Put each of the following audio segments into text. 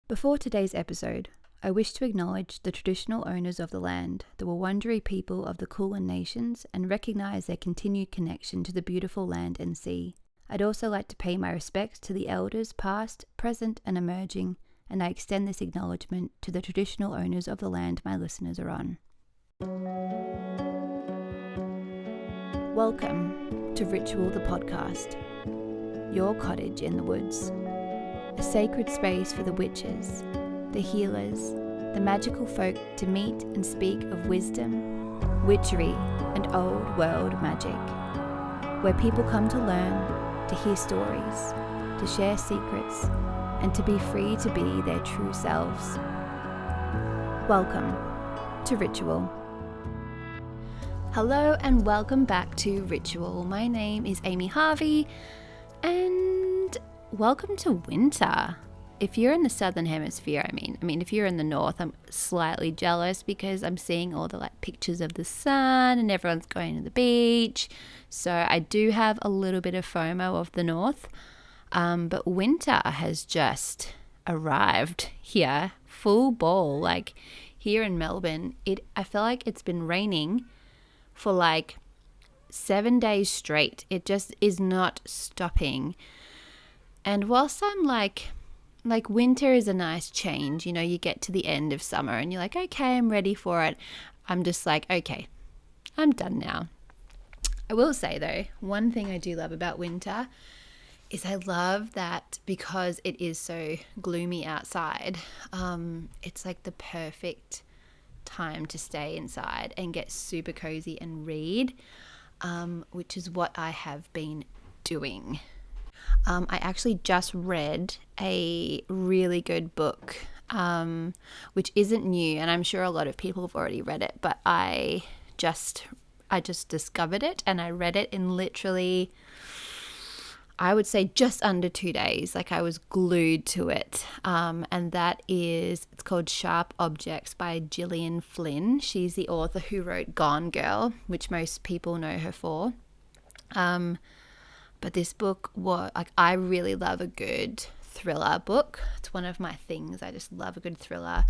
Before today's episode, I wish to acknowledge the traditional owners of the land, the Wurundjeri people of the Kulin Nations, and recognise their continued connection to the beautiful land and sea. I'd also like to pay my respects to the elders past, present and emerging, and I extend this acknowledgement to the traditional owners of the land my listeners are on. Welcome to Ritual the Podcast, your cottage in the woods. A sacred space for the witches, the healers, the magical folk to meet and speak of wisdom, witchery, and old world magic, where people come to learn, to hear stories, to share secrets, and to be free to be their true selves. Welcome to Ritual. Hello and welcome back to Ritual. My name is Amy Harvey, and welcome to winter. If you're in the southern hemisphere, I mean, if you're in the north, I'm slightly jealous because I'm seeing all the pictures of the sun and everyone's going to the beach. So I do have a little bit of FOMO of the north. But winter has just arrived here, full ball. Here in Melbourne, I feel like it's been raining for 7 days straight. It just is not stopping. And whilst I'm like winter is a nice change, you get to the end of summer and you're like, okay, I'm ready for it. I'm just like, okay, I'm done now. I will say though, one thing I do love about winter is I love that because it is so gloomy outside, it's like the perfect time to stay inside and get super cozy and read, which is what I have been doing. I actually just read a really good book, which isn't new, and I'm sure a lot of people have already read it, but I just discovered it and I read it in literally, I would say just under 2 days. I was glued to it. And it's called Sharp Objects by Gillian Flynn. She's the author who wrote Gone Girl, which most people know her for. But this book was I really love a good thriller book. It's one of my things. I just love a good thriller.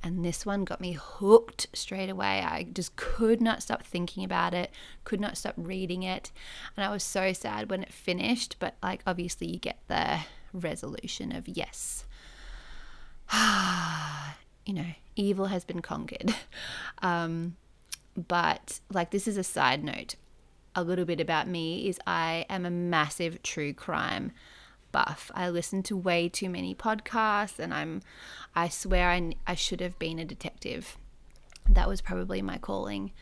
And this one got me hooked straight away. I just could not stop thinking about it, could not stop reading it. And I was so sad when it finished. But obviously you get the resolution of yes. Evil has been conquered. But this is a side note. A little bit about me is I am a massive true crime buff. I listen to way too many podcasts and I swear I should have been a detective. That was probably my calling.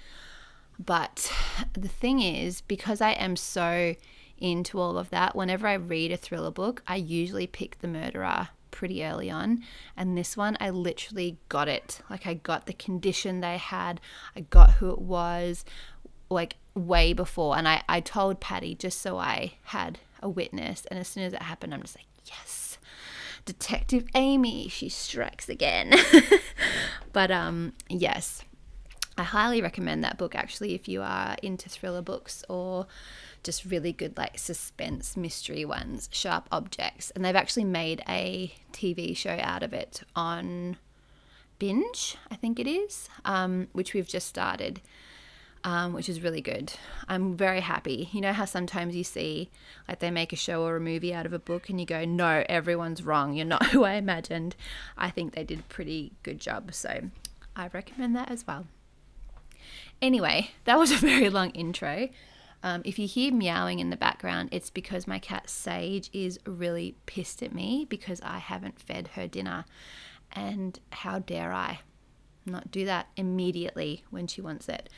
But the thing is, because I am so into all of that, whenever I read a thriller book, I usually pick the murderer pretty early on. And this one, I literally got it. I got the condition they had. I got who it was. Way before, and I told Patty just so I had a witness, and as soon as it happened I'm just like, yes, Detective Amy, she strikes again. But yes, I highly recommend that book actually if you are into thriller books or just really good suspense mystery ones. Sharp Objects, and they've actually made a TV show out of it on Binge, I think it is, which we've just started. Which is really good. I'm very happy. You know how sometimes you see they make a show or a movie out of a book and you go, no, everyone's wrong. You're not who I imagined. I think they did a pretty good job. So I recommend that as well. Anyway, that was a very long intro. If you hear meowing in the background, it's because my cat Sage is really pissed at me because I haven't fed her dinner. And how dare I not do that immediately when she wants it.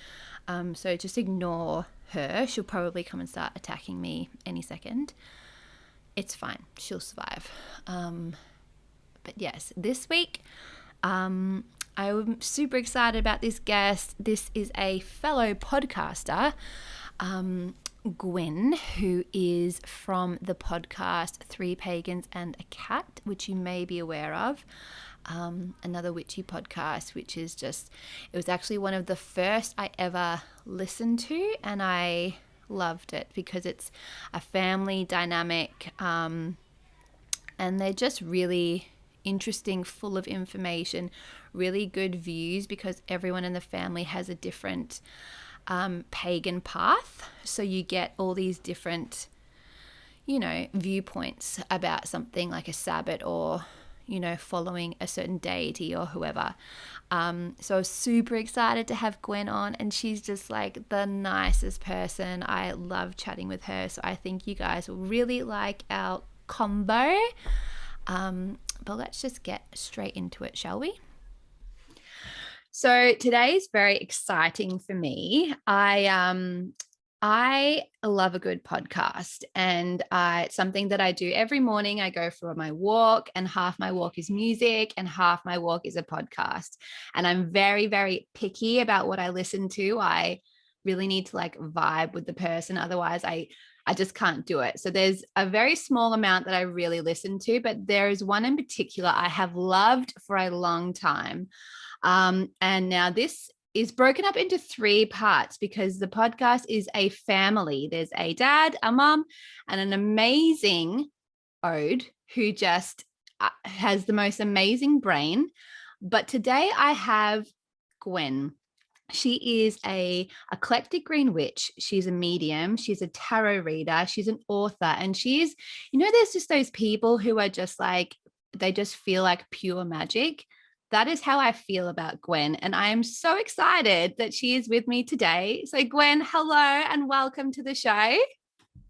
So just ignore her. She'll probably come and start attacking me any second. It's fine. She'll survive. But yes, this week, I'm super excited about this guest. This is a fellow podcaster, Gwyn, who is from the podcast Three Pagans and a Cat, which you may be aware of. Another witchy podcast, which is it was actually one of the first I ever listened to, and I loved it because it's a family dynamic, and they're just really interesting, full of information, really good views, because everyone in the family has a different pagan path. So you get all these different, viewpoints about something like a Sabbath or, following a certain deity or whoever. So I was super excited to have Gwyn on, and she's just like the nicest person. I love chatting with her. So I think you guys will really like our combo. But let's just get straight into it, shall we? So today is very exciting for me. I love a good podcast, and it's something that I do every morning. I go for my walk, and half my walk is music and half my walk is a podcast. And I'm very, very picky about what I listen to. I really need to like vibe with the person. Otherwise, I just can't do it. So there's a very small amount that I really listen to, but there is one in particular I have loved for a long time. And now this is broken up into 3 parts because the podcast is a family. There's a dad, a mom, and an amazing ode who just has the most amazing brain. But today I have Gwyn. She is a eclectic green witch. She's a medium. She's a tarot reader. She's an author. And she's, there's just those people who are just like, they just feel like pure magic. That is how I feel about Gwyn. And I am so excited that she is with me today. So Gwyn, hello and welcome to the show.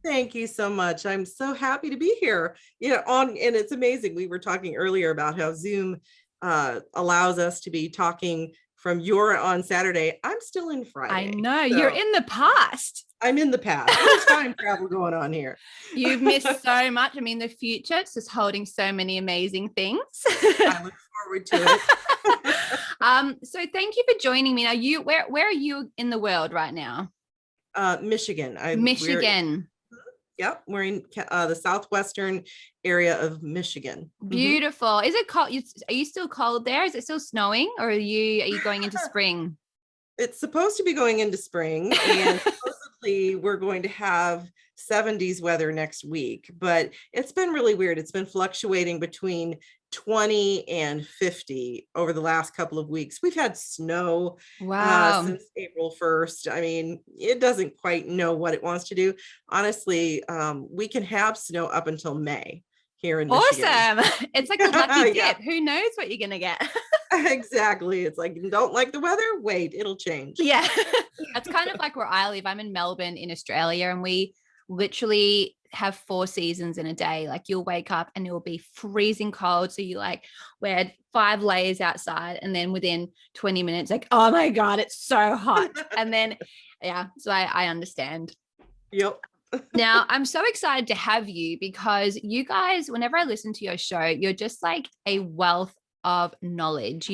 Thank you so much. I'm so happy to be here. And it's amazing. We were talking earlier about how Zoom allows us to be talking from on Saturday. I'm still in Friday. I know, so you're in the past. I'm in the past. There's time travel going on here. You've missed so much. I mean, the future, it's just holding so many amazing things. I look forward to it. So thank you for joining me. Now, where are you in the world right now? Michigan. Michigan. Yep, we're in the southwestern area of Michigan. Beautiful. Is it cold? Are you still cold there? Is it still snowing, or are you going into spring? It's supposed to be going into spring, and supposedly we're going to have 70s weather next week, but it's been really weird. It's been fluctuating between 20 and 50 over the last couple of weeks. We've had snow since April 1st. I mean, it doesn't quite know what it wants to do. Honestly, we can have snow up until May here in Michigan. Awesome. It's like a lucky dip. Who knows what you're going to get? Exactly. It's like, don't like the weather? Wait, it'll change. Yeah. That's kind of like where I live. I'm in Melbourne in Australia, and we literally have 4 seasons in a day. Like you'll wake up and it'll be freezing cold. So you like wear 5 layers outside, and then within 20 minutes, like, oh my God, it's so hot. And then, so I understand. Yep. Now, I'm so excited to have you because you guys, whenever I listen to your show, you're just like a wealth of knowledge.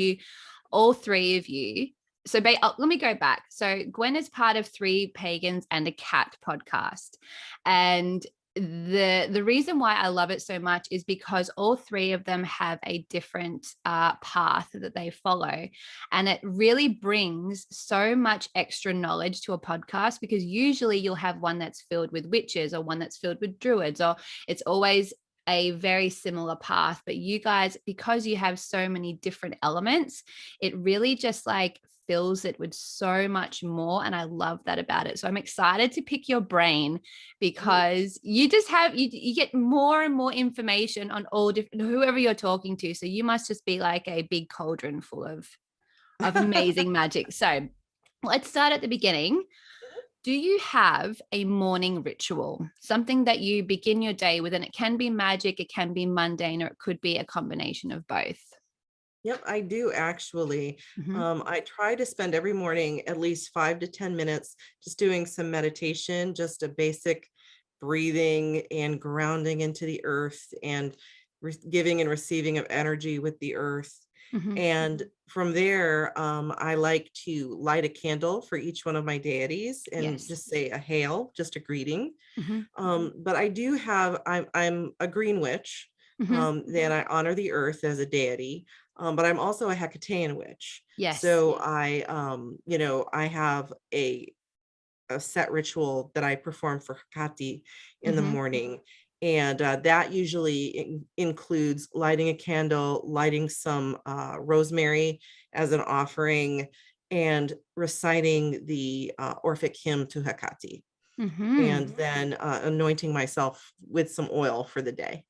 All 3 of you. So let me go back. So Gwyn is part of 3 Pagans and a Cat podcast. And the reason why I love it so much is because all 3 of them have a different path that they follow. And it really brings so much extra knowledge to a podcast, because usually you'll have one that's filled with witches or one that's filled with druids, or it's always a very similar path. But you guys, because you have so many different elements, it really just like fills it with so much more. And I love that about it. So I'm excited to pick your brain, because you just have, you get more and more information on all different, whoever you're talking to. So you must just be like a big cauldron full of amazing magic. So let's start at the beginning. Do you have a morning ritual, something that you begin your day with? And it can be magic, it can be mundane, or it could be a combination of both. Yep, I do actually. I try to spend every morning at least 5 to 10 minutes just doing some meditation, just a basic breathing and grounding into the earth, and giving and receiving of energy with the earth. And from there, I like to light a candle for each one of my deities and just say a hail, just a greeting. But I do have, I'm a green witch. Then I honor the earth as a deity. But I'm also a Hecatean witch. Yes. So I, I have a set ritual that I perform for Hecate in the morning. And that usually includes lighting a candle, lighting some rosemary as an offering, and reciting the Orphic hymn to Hecate, and then anointing myself with some oil for the day.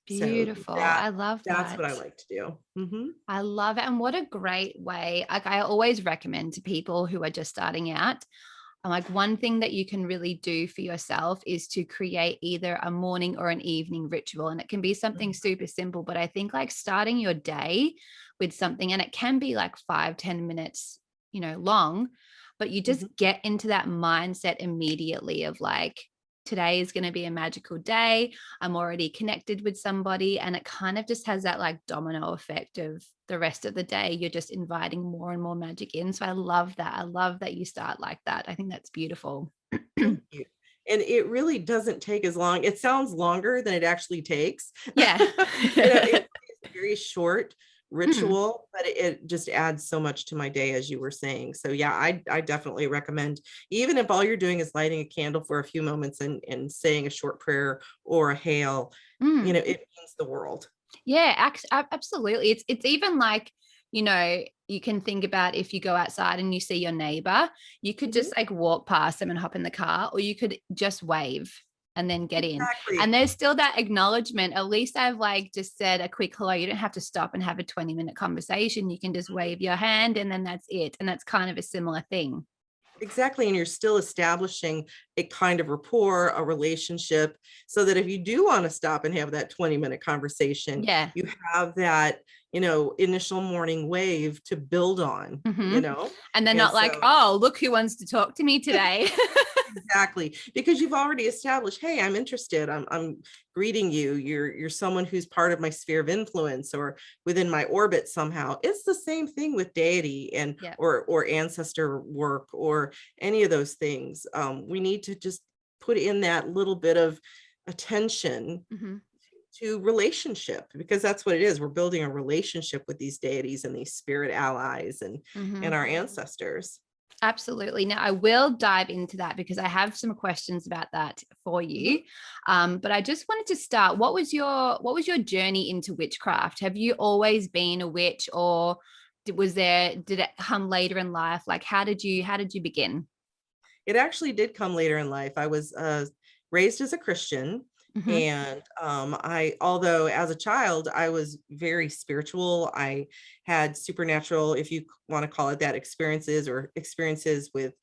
So Beautiful. that I love that's that. what I like to do. I love it. And what a great way. Like, I always recommend to people who are just starting out, like, one thing that you can really do for yourself is to create either a morning or an evening ritual. And it can be something super simple, but I think like starting your day with something, and it can be like 5-10 minutes, long, but you just Mhm. get into that mindset immediately of like, today is going to be a magical day. I'm already connected with somebody. And it kind of just has that like domino effect of the rest of the day. You're just inviting more and more magic in. So I love that. I love that you start like that. I think that's beautiful. Thank you. And it really doesn't take as long. It sounds longer than it actually takes. Yeah. It's a very short Mm. ritual, but it just adds so much to my day, as you were saying. So yeah, I definitely recommend, even if all you're doing is lighting a candle for a few moments and saying a short prayer or a hail, Mm. it means the world. Yeah, absolutely. It's even like, you can think about if you go outside and you see your neighbor, you could Mhm. just like walk past them and hop in the car, or you could just wave and then get in. And Exactly. there's still that acknowledgement. At least I've like just said a quick hello. You don't have to stop and have a 20-minute conversation. You can just wave your hand and then that's it. And that's kind of a similar thing. Exactly. And you're still establishing a kind of rapport, a relationship, so that if you do want to stop and have that 20-minute conversation, Yeah. you have that, initial morning wave to build on, Hmm. And they're And not like, so oh, look who wants to talk to me today. exactly, because you've already established, hey, I'm interested. I'm greeting you. You're someone who's part of my sphere of influence or within my orbit somehow. It's the same thing with deity and Yeah. or ancestor work or any of those things. We need to just put in that little bit of attention Hmm. to relationship, because that's what it is. We're building a relationship with these deities and these spirit allies and Hmm. our ancestors. Absolutely. Now, I will dive into that because I have some questions about that for Mhm. you. But I just wanted to start. What was your journey into witchcraft? Have you always been a witch, or did it come later in life? Like, how did you begin? It actually did come later in life. I was raised as a Christian, Hmm. and although as a child, I was very spiritual. I had supernatural, if you want to call it that, experiences or experiences with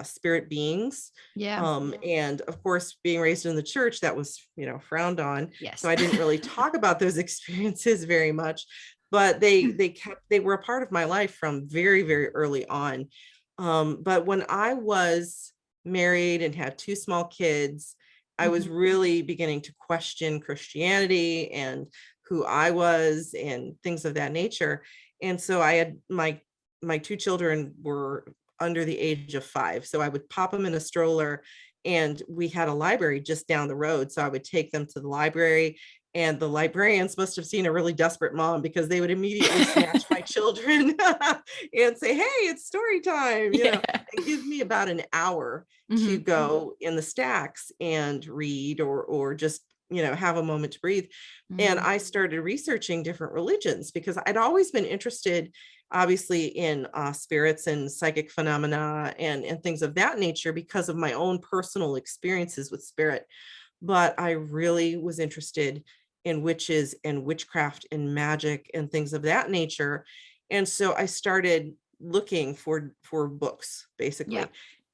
spirit beings. Yeah. And of course, being raised in the church, that was frowned on. So Yes. I didn't really talk about those experiences very much, but they were a part of my life from very, very early on. But when I was married and had two small kids, I was Hmm. really beginning to question Christianity and who I was and things of that nature. And so I had my two children were under the age of 5. So I would pop them in a stroller, and we had a library just down the road. So I would take them to the library, and the librarians must have seen a really desperate mom, because they would immediately snatch my children and say, hey, it's story time, Yeah. and give me about an hour to Hmm. go in the stacks and read or just have a moment to breathe. And I started researching different religions, because I'd always been interested, obviously, in spirits and psychic phenomena and things of that nature, because of my own personal experiences with spirit. But I really was interested in witches and witchcraft and magic and things of that nature. And so I started looking for books, Yeah. basically.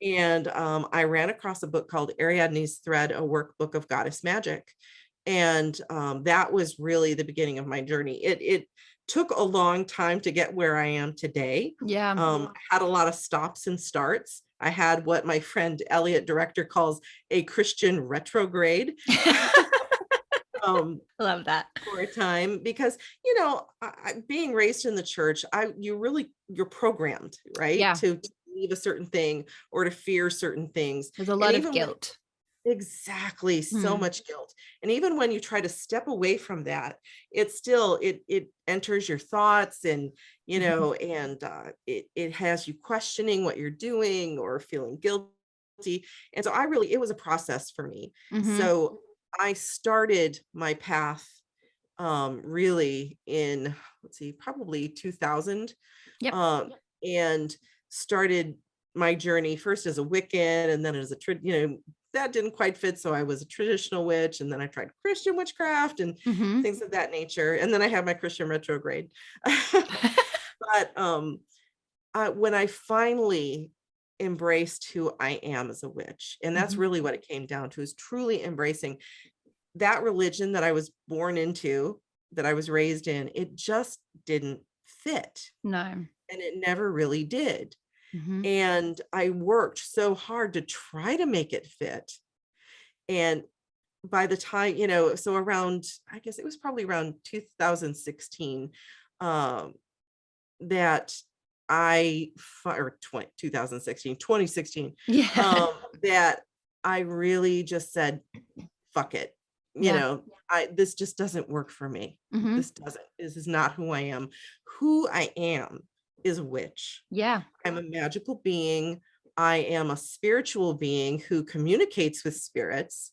And I ran across a book called Ariadne's Thread, a workbook of goddess magic. And that was really the beginning of my journey. It took a long time to get where I am today. Yeah. I had a lot of stops and starts. I had what my friend Elliot Director calls a Christian retrograde. um, Love that. for a time, because being raised in the church, you're programmed, right, Yeah. to believe a certain thing or to fear certain things. There's a And lot of even when guilt. exactly, so Hmm. much guilt. And even when you try to step away from that, it enters your thoughts, and it has you questioning what you're doing or feeling guilty. And so it was a process for me. Hmm. So I started my path really in, let's see, probably 2000, Yep. um, and started my journey first as a Wiccan, and then as a that didn't quite fit, so I was a traditional witch, and then I tried Christian witchcraft and Mm-hmm. things of that nature, and then I had my Christian retrograde. But when I finally embraced who I am as a witch, and that's Mm-hmm. really what it came down to, is truly embracing that religion that I was born into, that I was raised in. It just didn't fit, No. and it never really did. Mm-hmm. And I worked so hard to try to make it fit. And by the time, so around, I guess it was probably around 2016, um, that or 2016, 2016, Yeah. that I really just said, fuck it. Yeah. This just doesn't work for me. Mm-hmm. This is not who I am. Who I am is a witch. Yeah. I'm a magical being. I am a spiritual being who communicates with spirits,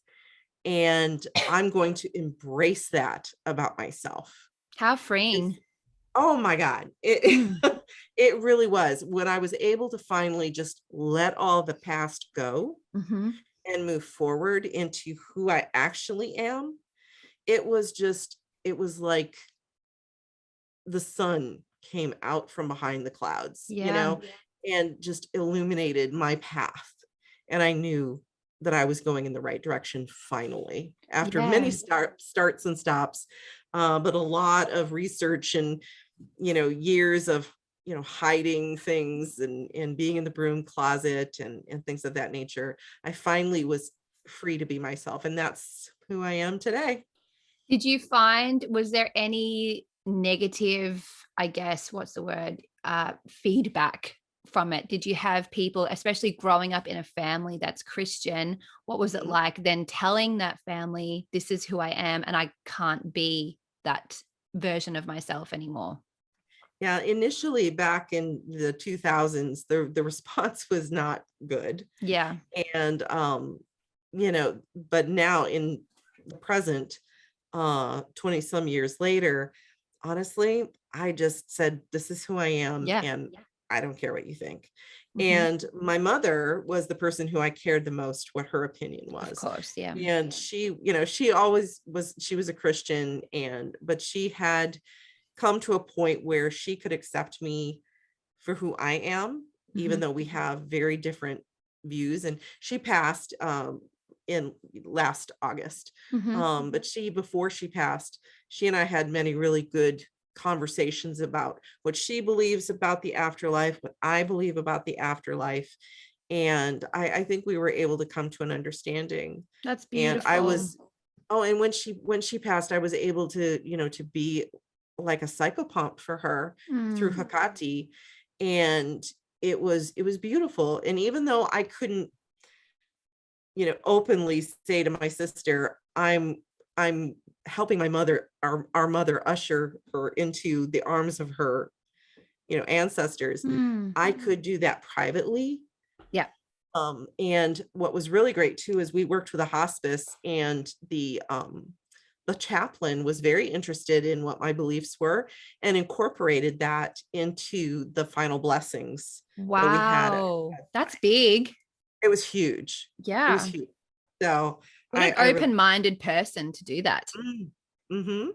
and I'm going to embrace that about myself. How And freeing. oh my God, it Mm. it really was. When I was able to finally just let all the past go Mm-hmm. and move forward into who I actually am, it was like the sun came out from behind the clouds, Yeah. and just illuminated my path. And I knew that I was going in the right direction finally, after many Yeah. starts and stops, but a lot of research and, years of, hiding things and being in the broom closet and things of that nature. I finally was free to be myself. And that's who I am today. Did you find, was there any negative, I guess, what's the word, feedback from it? Did you have people, especially growing up in a family that's Christian, what was it Mhm. like then telling that family, this is who I am and I can't be that version of myself anymore? Yeah, initially back in the 2000s, the response was not good. Yeah. And but now in the present, 20 some years later, honestly, I just said, this is who I am, Yeah. and I don't care what you think. Hmm. And my mother was the person who I cared the most what her opinion Of was. course. Yeah. And she always was, she was a Christian, but she had come to a point where she could accept me for who I am, even Hmm. though we have very different views. And she passed in last August. Hmm. But before she passed, she and I had many really good conversations about what she believes about the afterlife, what I believe about the afterlife. And I think we were able to come to an understanding. That's And I beautiful. was, oh, and when she passed, I was able to, to be like a psychopomp for her through Mm. Hecate. And it was beautiful. And even though I couldn't, openly say to my sister, I'm helping my mother, our mother, usher her into the arms of her, ancestors, Mm. I could do that privately. Yeah. And what was really great too is we worked with a hospice, and the chaplain was very interested in what my beliefs were and incorporated that into the final blessings that we had at Wow. That's bedside. big. It was huge. It was Yeah. huge. So What an I really, open-minded person to do that. mm-hmm.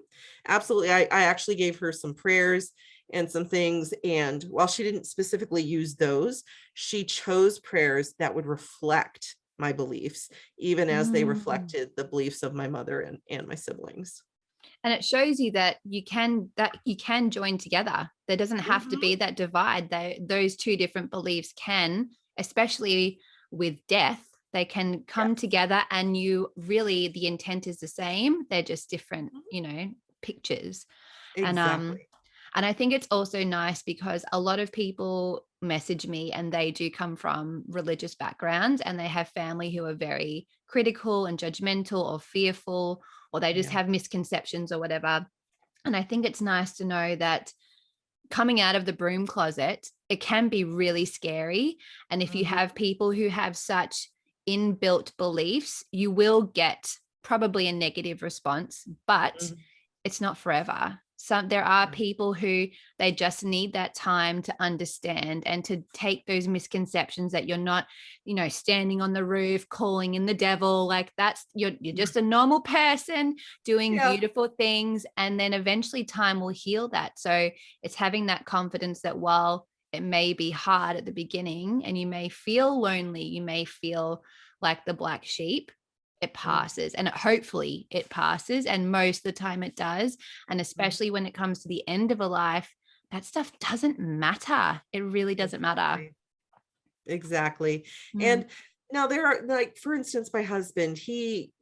Absolutely. I actually gave her some prayers and some things. And while she didn't specifically use those, she chose prayers that would reflect my beliefs, even as they Mm. reflected the beliefs of my mother and my siblings. And it shows you that you can join together. There doesn't have to Mhm. be that divide. Those two different beliefs can, especially with death, they can come Yes, together and you really, the intent is the same. They're just different, Mhm. pictures. And Exactly. and I think it's also nice because a lot of people message me and they do come from religious backgrounds and they have family who are very critical and judgmental or fearful, or they just Yeah. have misconceptions or whatever. And I think it's nice to know that coming out of the broom closet, it can be really scary. And if you Mhm. have people who have such inbuilt beliefs, you will get probably a negative response, but Mhm. it's not forever. There are people who they just need that time to understand and to take those misconceptions that you're not, standing on the roof calling in the devil. Like you're just a normal person doing Yeah. beautiful things, and then eventually time will heal that. So it's having that confidence that while it may be hard at the beginning and you may feel lonely, you may feel like the black sheep, it Mhm. passes, and hopefully it passes, and most of the time it does. And Mhm. especially when it comes to the end of a life, that stuff doesn't matter. It really doesn't matter. Exactly. Exactly. Mm, And now there are, like, for instance, my husband, he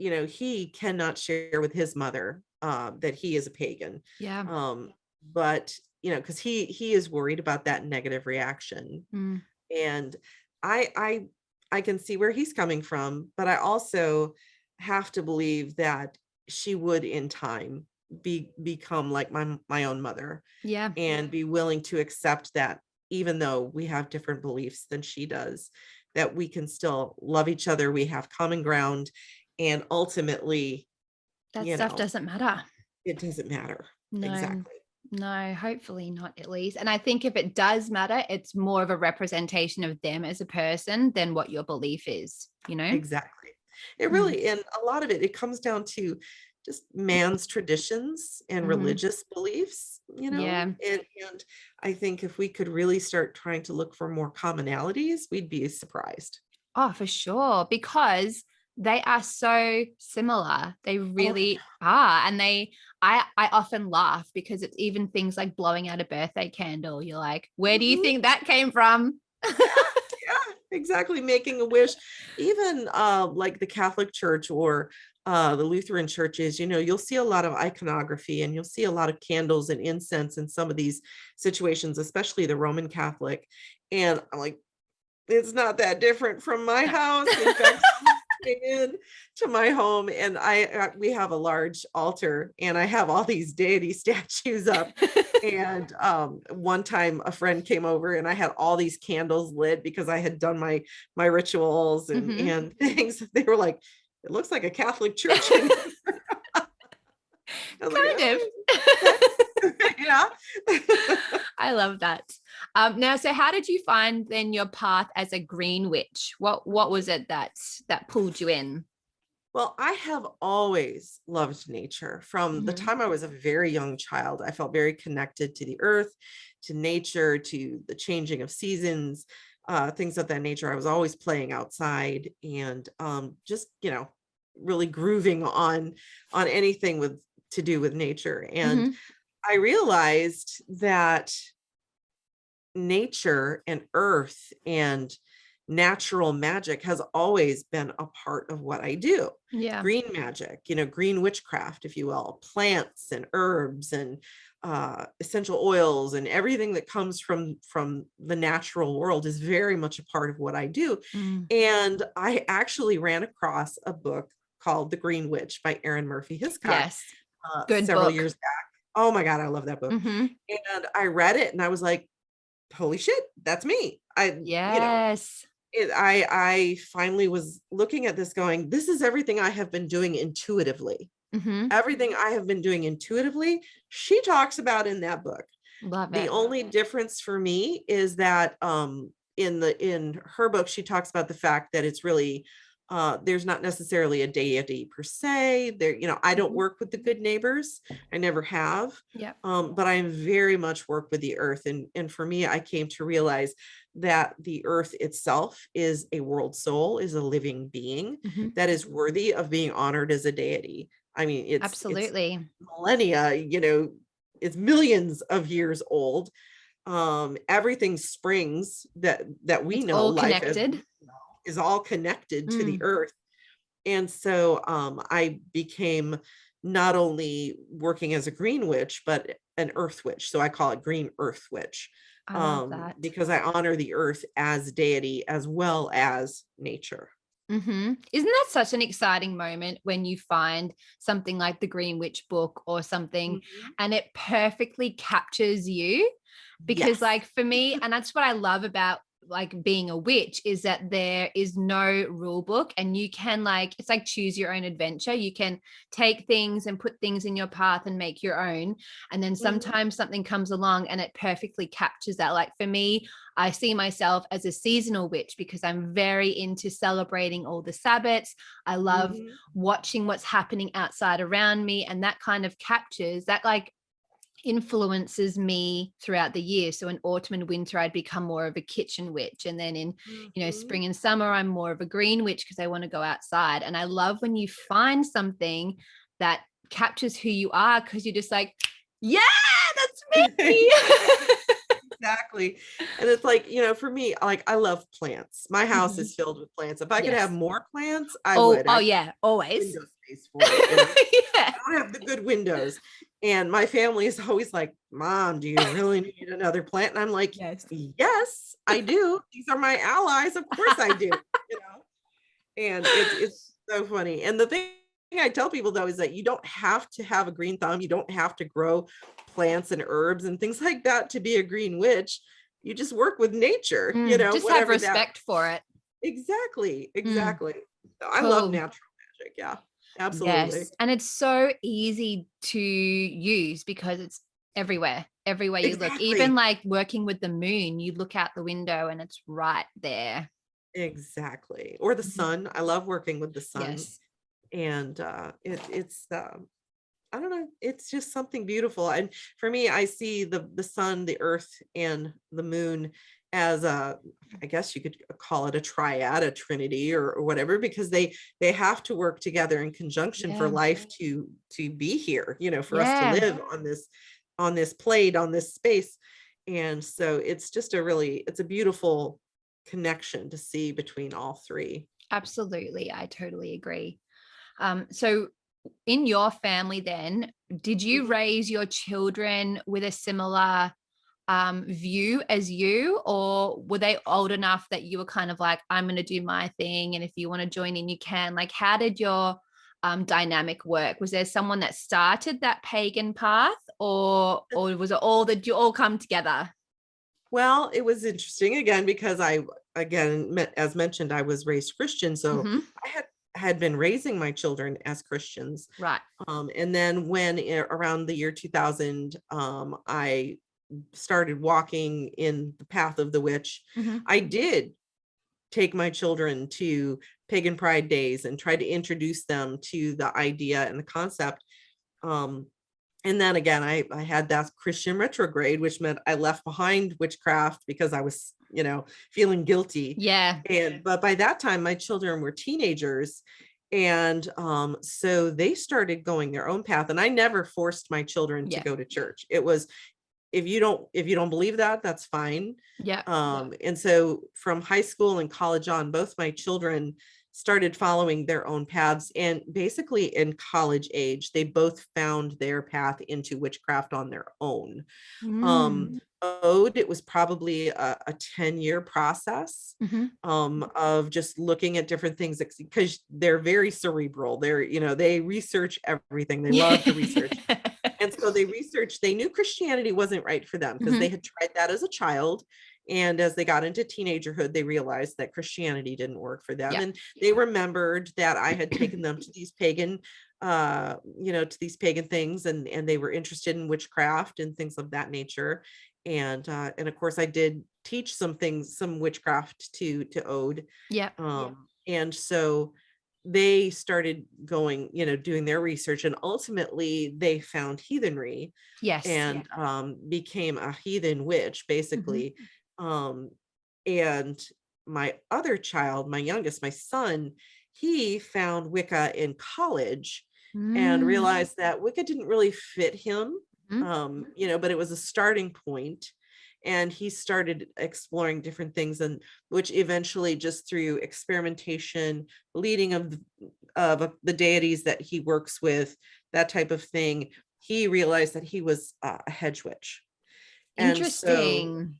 cannot share with his mother that he is a pagan. yeah. But because he is worried about that negative reaction. Mm, And I can see where he's coming from, but I also have to believe that she would in time become like my own mother yeah. and be willing to accept that even though we have different beliefs than she does, that we can still love each other, we have common ground, and ultimately, That you stuff know, doesn't matter. it doesn't matter. No, Exactly. no, hopefully not, at least. And I think if it does matter, it's more of a representation of them as a person than what your belief is. Exactly. It Mm, really, and a lot of it comes down to just man's traditions and mm, religious beliefs, yeah. and I think if we could really start trying to look for more commonalities, we'd be surprised. Oh, for sure. Because they are so similar. They Oh, really are. And I often laugh because it's even things like blowing out a birthday candle. You're like, where do you mhm. think that came from? Yeah, yeah, exactly, making a wish. Even, like the Catholic Church or, the Lutheran churches, you'll see a lot of iconography and you'll see a lot of candles and incense in some of these situations, especially the Roman Catholic, and I'm like, "It's not that different from my house." In fact, someone came in to my home and we have a large altar and I have all these deity statues up. And one time a friend came over and I had all these candles lit because I had done my rituals and Hmm. and things. They were like, "It looks like a Catholic church in here." I was like, Kind okay." of. Yeah. I love that. Now, so how did you find then your path as a green witch? What was it that pulled you in? Well, I have always loved nature. From the Hmm. time I was a very young child, I felt very connected to the earth, to nature, to the changing of seasons, things of that nature. I was always playing outside and just, really grooving on anything with to do with nature. And Hmm. I realized that nature and earth and natural magic has always been a part of what I do. Yeah. Green magic, green witchcraft, if you will, plants and herbs and essential oils and everything that comes from the natural world is very much a part of what I do. Mm. And I actually ran across a book called The Green Witch by Erin Murphy Hiscock Yes. Good several book. years back. Oh my God, I love that book. Hmm. And I read it and I was like, holy shit, that's me. Yes. I finally was looking at this going, this is everything I have been doing intuitively. Hmm. Everything I have been doing intuitively, she talks about in that book. Love The it. only difference for me is that in her book she talks about the fact that it's really there's not necessarily a deity per se. There, I don't Mhm. work with the good neighbors. I never have. Yep. But I very much work with the earth. And for me, I came to realize that the earth itself is a world soul, is a living being Hmm. that is worthy of being honored as a deity. I mean, it's Absolutely. millennia, it's millions of years old. Everything springs that we It's know, all life as connected. we know, is all connected to the Mm. earth. And so I became not only working as a green witch, but an earth witch. So I call it green earth witch, I love that. because I honor the earth as deity as well as nature. Hmm. Isn't that such an exciting moment when you find something like the Green Witch book or something Mhm. and it perfectly captures you? Because, Yes. like, for me, and that's what I love about like being a witch is that there is no rule book, and you can like, it's like choose your own adventure. You can take things and put things in your path and make your own. And then sometimes something comes along and it perfectly captures that. Like for me, I see myself as a seasonal witch because I'm very into celebrating all the Sabbats. I love watching what's happening outside around me, and that kind of captures that, like influences me throughout the year. So in autumn and winter, I'd become more of a kitchen witch. And then in, spring and summer, I'm more of a green witch because I want to go outside. And I love when you find something that captures who you are, because you're just like, yeah, that's me. Exactly. And it's like, for me, like I love plants. My house is filled with plants. If I could have more plants, I would. Oh yeah, always. Window space for it. Yeah. I don't have the good windows. And my family is always like, Mom, do you really need another plant? And I'm like, yes, I do. These are my allies. Of course I do. And it's so funny. And the thing I tell people though is that you don't have to have a green thumb. You don't have to grow plants and herbs and things like that to be a green witch. You just work with nature, just have respect for it. Exactly. So I love natural magic. Yeah, absolutely. Yes. And it's so easy to use because it's everywhere you look. Even like working with the moon, you look out the window and it's right there. Exactly. Or the sun. I love working with the sun. Yes. And it's I don't know, it's just something beautiful. And for me, I see the sun, the earth, and the moon as I guess you could call it a triad, a trinity, or whatever, because they have to work together in conjunction for life to be here, for us to live on this plate, on this space. And so it's just it's a beautiful connection to see between all three. Absolutely. I totally agree. So in your family then, did you raise your children with a similar view as you, or were they old enough that you were kind of like, I'm going to do my thing, and if you want to join in, you can? Like, how did your dynamic work? Was there someone that started that pagan path, or was it all that you all come together? Well, it was interesting again because as mentioned, I was raised Christian, so I had been raising my children as Christians. Right. And then when around the year 2000, I started walking in the path of the witch, I did take my children to pagan pride days and try to introduce them to the idea and the concept. And then again, I had that Christian retrograde, which meant I left behind witchcraft because I was, feeling guilty. Yeah. But by that time, my children were teenagers. And so they started going their own path. And I never forced my children to go to church. It was, if you don't believe that, that's fine. Yeah. And so from high school and college on, both my children started following their own paths, and basically in college age, they both found their path into witchcraft on their own. Ode, it was probably a 10-year process of just looking at different things, because they're very cerebral. They research everything. They love to research. And so they knew Christianity wasn't right for them because they had tried that as a child. And as they got into teenagerhood, they realized that Christianity didn't work for them. And they remembered that I had taken them to these pagan, to these pagan things, and they were interested in witchcraft and things of that nature. And of course I did teach some witchcraft to Ode. Yeah. And so they started going, doing their research, and ultimately they found heathenry. Yes. And became a heathen witch, basically. And my other child, my youngest, my son, he found Wicca in college and realized that Wicca didn't really fit him, but it was a starting point. And he started exploring different things, and which eventually, just through experimentation, leading of the deities that he works with, that type of thing, he realized that he was a hedge witch. Interesting.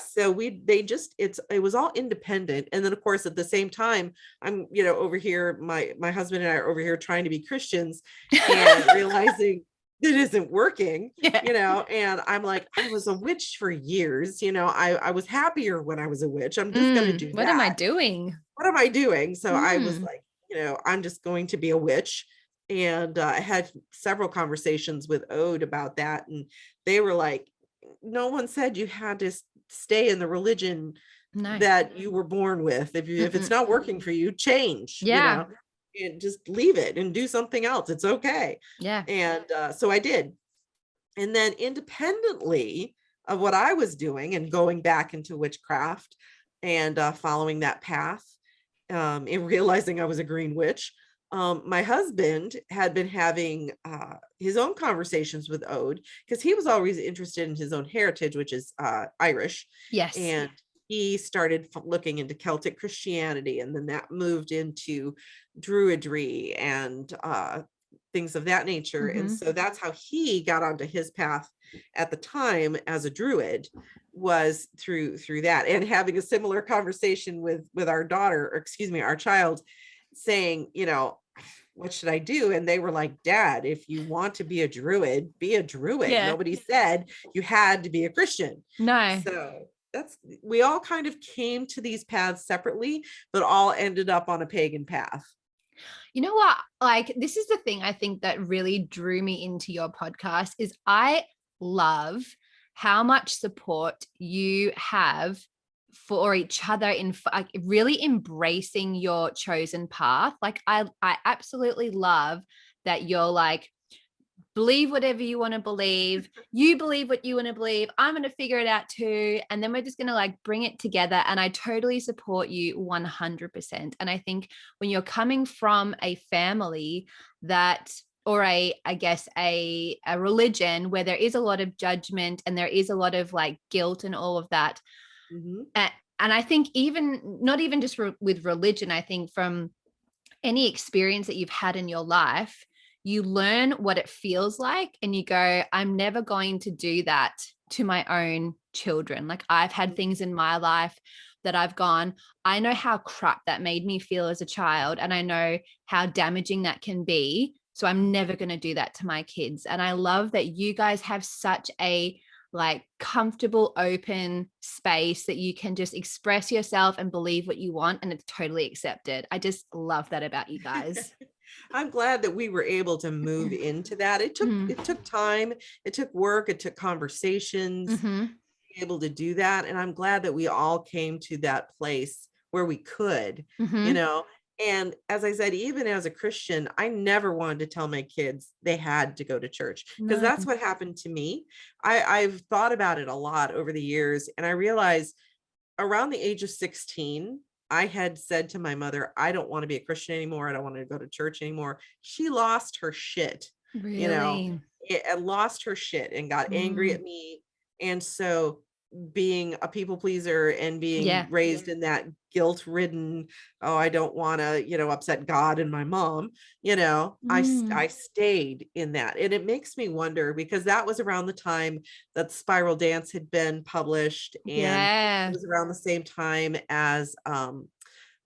So it was all independent. And then of course at the same time, I'm over here, my husband and I are over here trying to be Christians and realizing that isn't working, Yeah. and I'm like, I was a witch for years, I was happier when I was a witch. I'm just going to do What am I that. doing? What am I doing? So I was Mm. like, I'm just going to be a witch. And I had several conversations with Ode about that. And they were like, no one said you had to stay in the religion No. that you were born with. If it's not working for you, change, Yeah. and just leave it and do something else. It's okay. Yeah. And so I did. And then independently of what I was doing and going back into witchcraft and following that path, and realizing I was a green witch, my husband had been having his own conversations with Ode because he was always interested in his own heritage, which is Irish. Yes. And he started looking into Celtic Christianity, and then that moved into Druidry and things of that nature. And so that's how he got onto his path at the time as a Druid, was through that, and having a similar conversation with our daughter, or excuse me, our child, saying, what should I do? And they were like, Dad, if you want to be a Druid, be a Druid. Yeah. Nobody said you had to be a Christian. No. So we all kind of came to these paths separately, but all ended up on a pagan path. You know what? Like, this is the thing I think that really drew me into your podcast is I love how much support you have for each other in like really embracing your chosen path. Like I absolutely love that you're like, believe whatever you want to believe. You believe what you want to believe. I'm going to figure it out too. And then we're just going to like bring it together. And I totally support you 100%. And I think when you're coming from a family that, or I guess a religion where there is a lot of judgment and there is a lot of like guilt and all of that. And I think even not even just with religion, I think from any experience that you've had in your life, you learn what it feels like and you go, I'm never going to do that to my own children. Like I've had things in my life that I've gone, I know how crap that made me feel as a child, and I know how damaging that can be. So I'm never going to do that to my kids. And I love that you guys have such a like comfortable, open space that you can just express yourself and believe what you want, and it's totally accepted. I just love that about you guys. I'm glad that we were able to move into that. It took time, it took work, it took conversations to be able to do that. And I'm glad that we all came to that place where we could, and as I said, even as a Christian, I never wanted to tell my kids they had to go to church, because that's what happened to me. I've thought about it a lot over the years, and I realized around the age of 16, I had said to my mother, I don't want to be a Christian anymore. I don't want to go to church anymore. She lost her shit, Really? and lost her shit and got angry at me. And so being a people pleaser and being raised in that guilt-ridden, oh, I don't want to, upset God and my mom, I stayed in that. And it makes me wonder, because that was around the time that Spiral Dance had been published, and it was around the same time as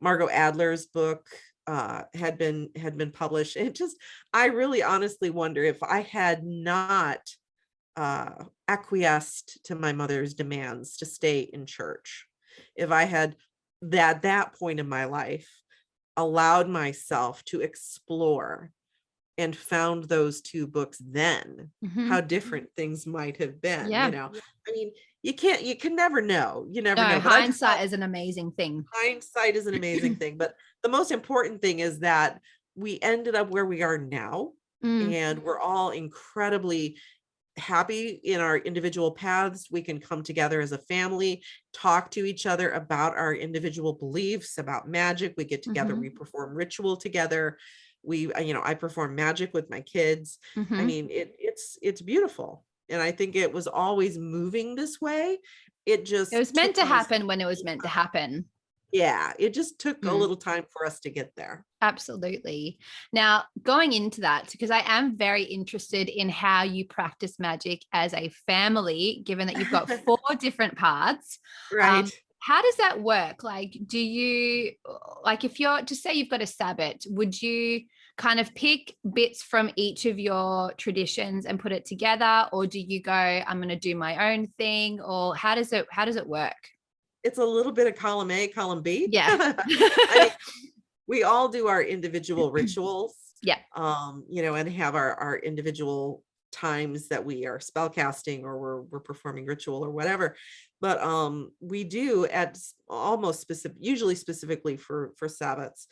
Margot Adler's book had been published. And I really honestly wonder if I had not acquiesced to my mother's demands to stay in church, if I had that point in my life allowed myself to explore and found those two books, then how different things might have been. I mean, you can never know. You never know. But hindsight is an amazing thing. Hindsight is an amazing thing. But the most important thing is that we ended up where we are now, and we're all incredibly happy in our individual paths. We can come together as a family, talk to each other about our individual beliefs, about magic. We get together, we perform ritual together. I perform magic with my kids. I mean, it's beautiful. And I think it was always moving this way. It was meant to happen when it was meant to happen. Yeah, it just took a little time for us to get there. Absolutely. Now, going into that, because I am very interested in how you practice magic as a family, given that you've got 4 different parts. Right. How does that work? Like, do you, like, if you're, just say you've got a Sabbat, would you, kind of pick bits from each of your traditions and put it together, or do you go, I'm going to do my own thing, or how does it work? It's a little bit of column A, column B. Yeah. I mean, we all do our individual rituals, Yeah. and have our individual times that we are spell casting or we're performing ritual or whatever. But we do at almost usually specifically for Sabbats,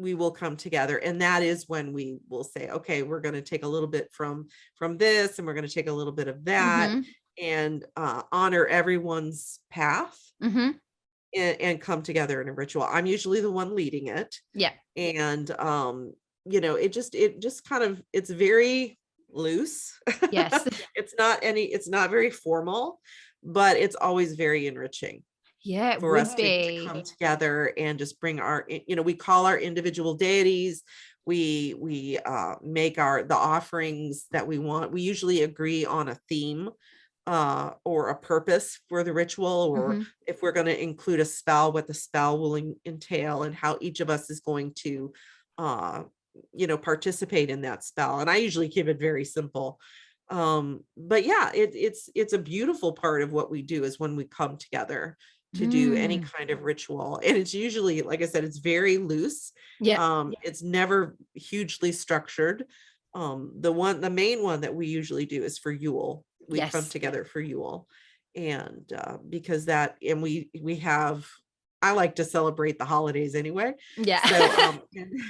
we will come together, and that is when we will say, okay, we're going to take a little bit from this, and we're going to take a little bit of that, and honor everyone's path. And come together in a ritual. I'm usually the one leading it. Yeah. And it just kind of, it's very loose. Yes. It's not very formal, but it's always very enriching. Yeah, it for would us be. to come together and just bring our, we call our individual deities. We make the offerings that we want. We usually agree on a theme or a purpose for the ritual, or if we're going to include a spell, what the spell will entail, and how each of us is going to participate in that spell. And I usually keep it very simple. But yeah, it's a beautiful part of what we do is when we come together to do any kind of ritual. And it's usually, like I said, it's very loose. Yeah. It's never hugely structured. The main one that we usually do is for Yule. We come together for Yule. And because we have, I like to celebrate the holidays anyway. Yeah.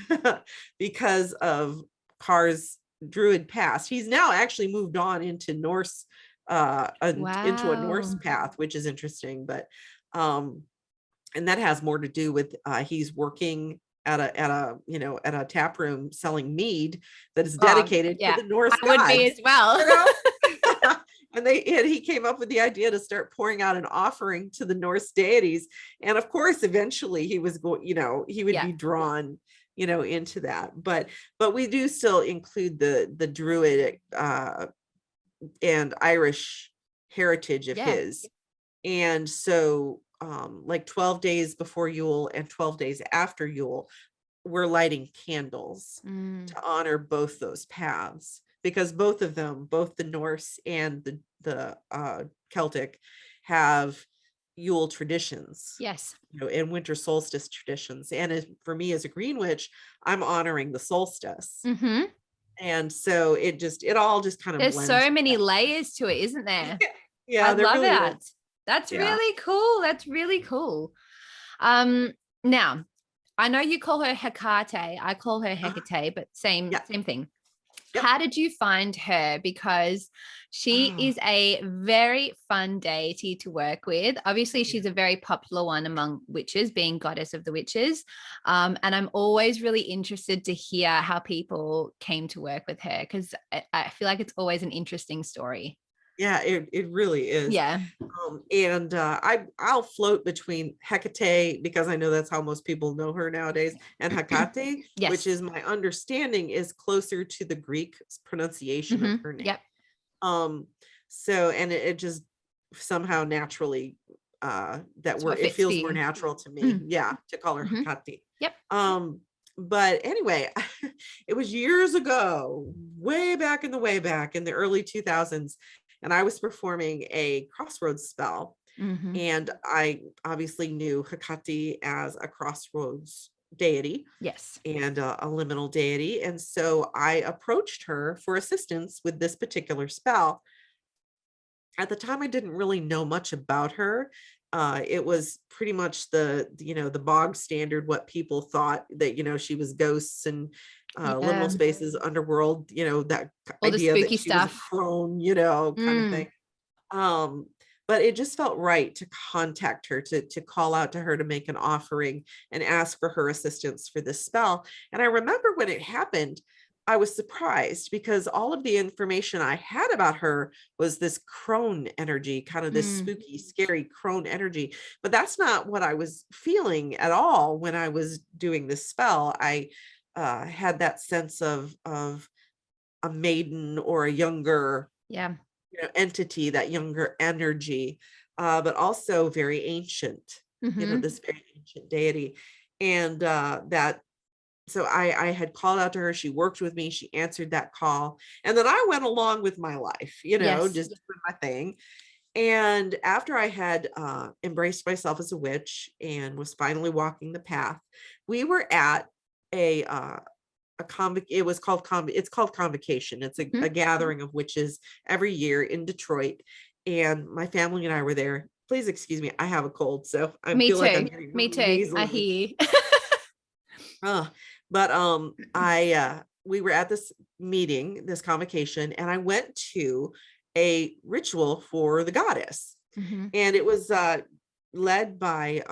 So because of Carr's druid past, he's now actually moved on into Norse, into a Norse path, which is interesting. But and that has more to do with he's working at a tap room selling mead that is dedicated to the Norse gods. Would be as well. And he came up with the idea to start pouring out an offering to the Norse deities. And of course, eventually he was going, he would be drawn, into that. But we do still include the Druidic and Irish heritage of his. And so like 12 days before Yule and 12 days after Yule, we're lighting candles to honor both those paths, because both of them, both the Norse and the Celtic, have Yule traditions. Yes. And winter solstice traditions. And for me as a green witch, I'm honoring the solstice. And so it all just kind of there's blends so many together. really to it, isn't there? Yeah, I love really that. is. That's really cool. That's really cool. Now I know you call her Hecate. I call her Hecate, but same thing. Yep. How did you find her? Because she is a very fun deity to work with. Obviously, she's a very popular one among witches, being goddess of the witches. And I'm always really interested to hear how people came to work with her, because I feel like it's always an interesting story. Yeah, it really is. Yeah. And I'll float between Hecate, because I know that's how most people know her nowadays, and Hecate, which is, my understanding, is closer to the Greek pronunciation of her name. Yep. So, and it just somehow naturally it feels more natural to me. To call her Hecate. Yep. But anyway, it was years ago, way back in the early 2000s. And I was performing a crossroads spell. And I obviously knew Hecate as a crossroads deity. Yes. And a liminal deity. And so I approached her for assistance with this particular spell. At the time, I didn't really know much about her. It was pretty much the bog standard, what people thought, that, she was ghosts and liminal spaces, underworld, that all idea the spooky that she stuff, was a crone, kind of thing. But it just felt right to contact her, to call out to her, to make an offering and ask for her assistance for this spell. And I remember when it happened, I was surprised, because all of the information I had about her was this crone energy, kind of this spooky, scary crone energy. But that's not what I was feeling at all when I was doing this spell. I had that sense of a maiden or a younger entity, that younger energy, but also very ancient, this very ancient deity. And that so I had called out to her. She worked with me. She answered that call. And then I went along with my life, Yes. just doing my thing. And after I had embraced myself as a witch and was finally walking the path, we were at it was called it's called convocation. It's a Mhm. gathering of witches every year in Detroit. And my family and I were there. Please excuse me, I have a cold, so I Me feel like I'm too. getting Me really too. I nasally. hear you. Uh, but I we were at this meeting, this convocation, and I went to a ritual for the goddess. Mhm. And it was led by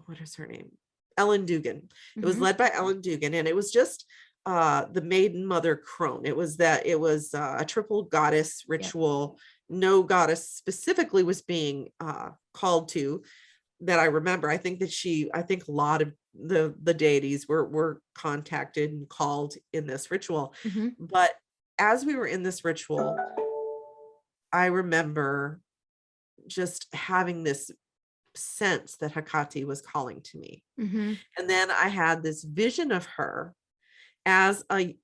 what is her name? Ellen Dugan. It was Mhm. led by Ellen Dugan, and it was just the maiden mother crone. It was a triple goddess Yep. ritual. No goddess specifically was being called to that I remember. I think a lot of the deities were contacted and called in this ritual. Mhm. But as we were in this ritual, I remember just having this sense that Hecate was calling to me. Mhm. And then I had this vision of her as a,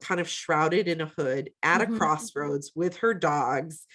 kind of shrouded in a hood at a Mhm. crossroads with her dogs.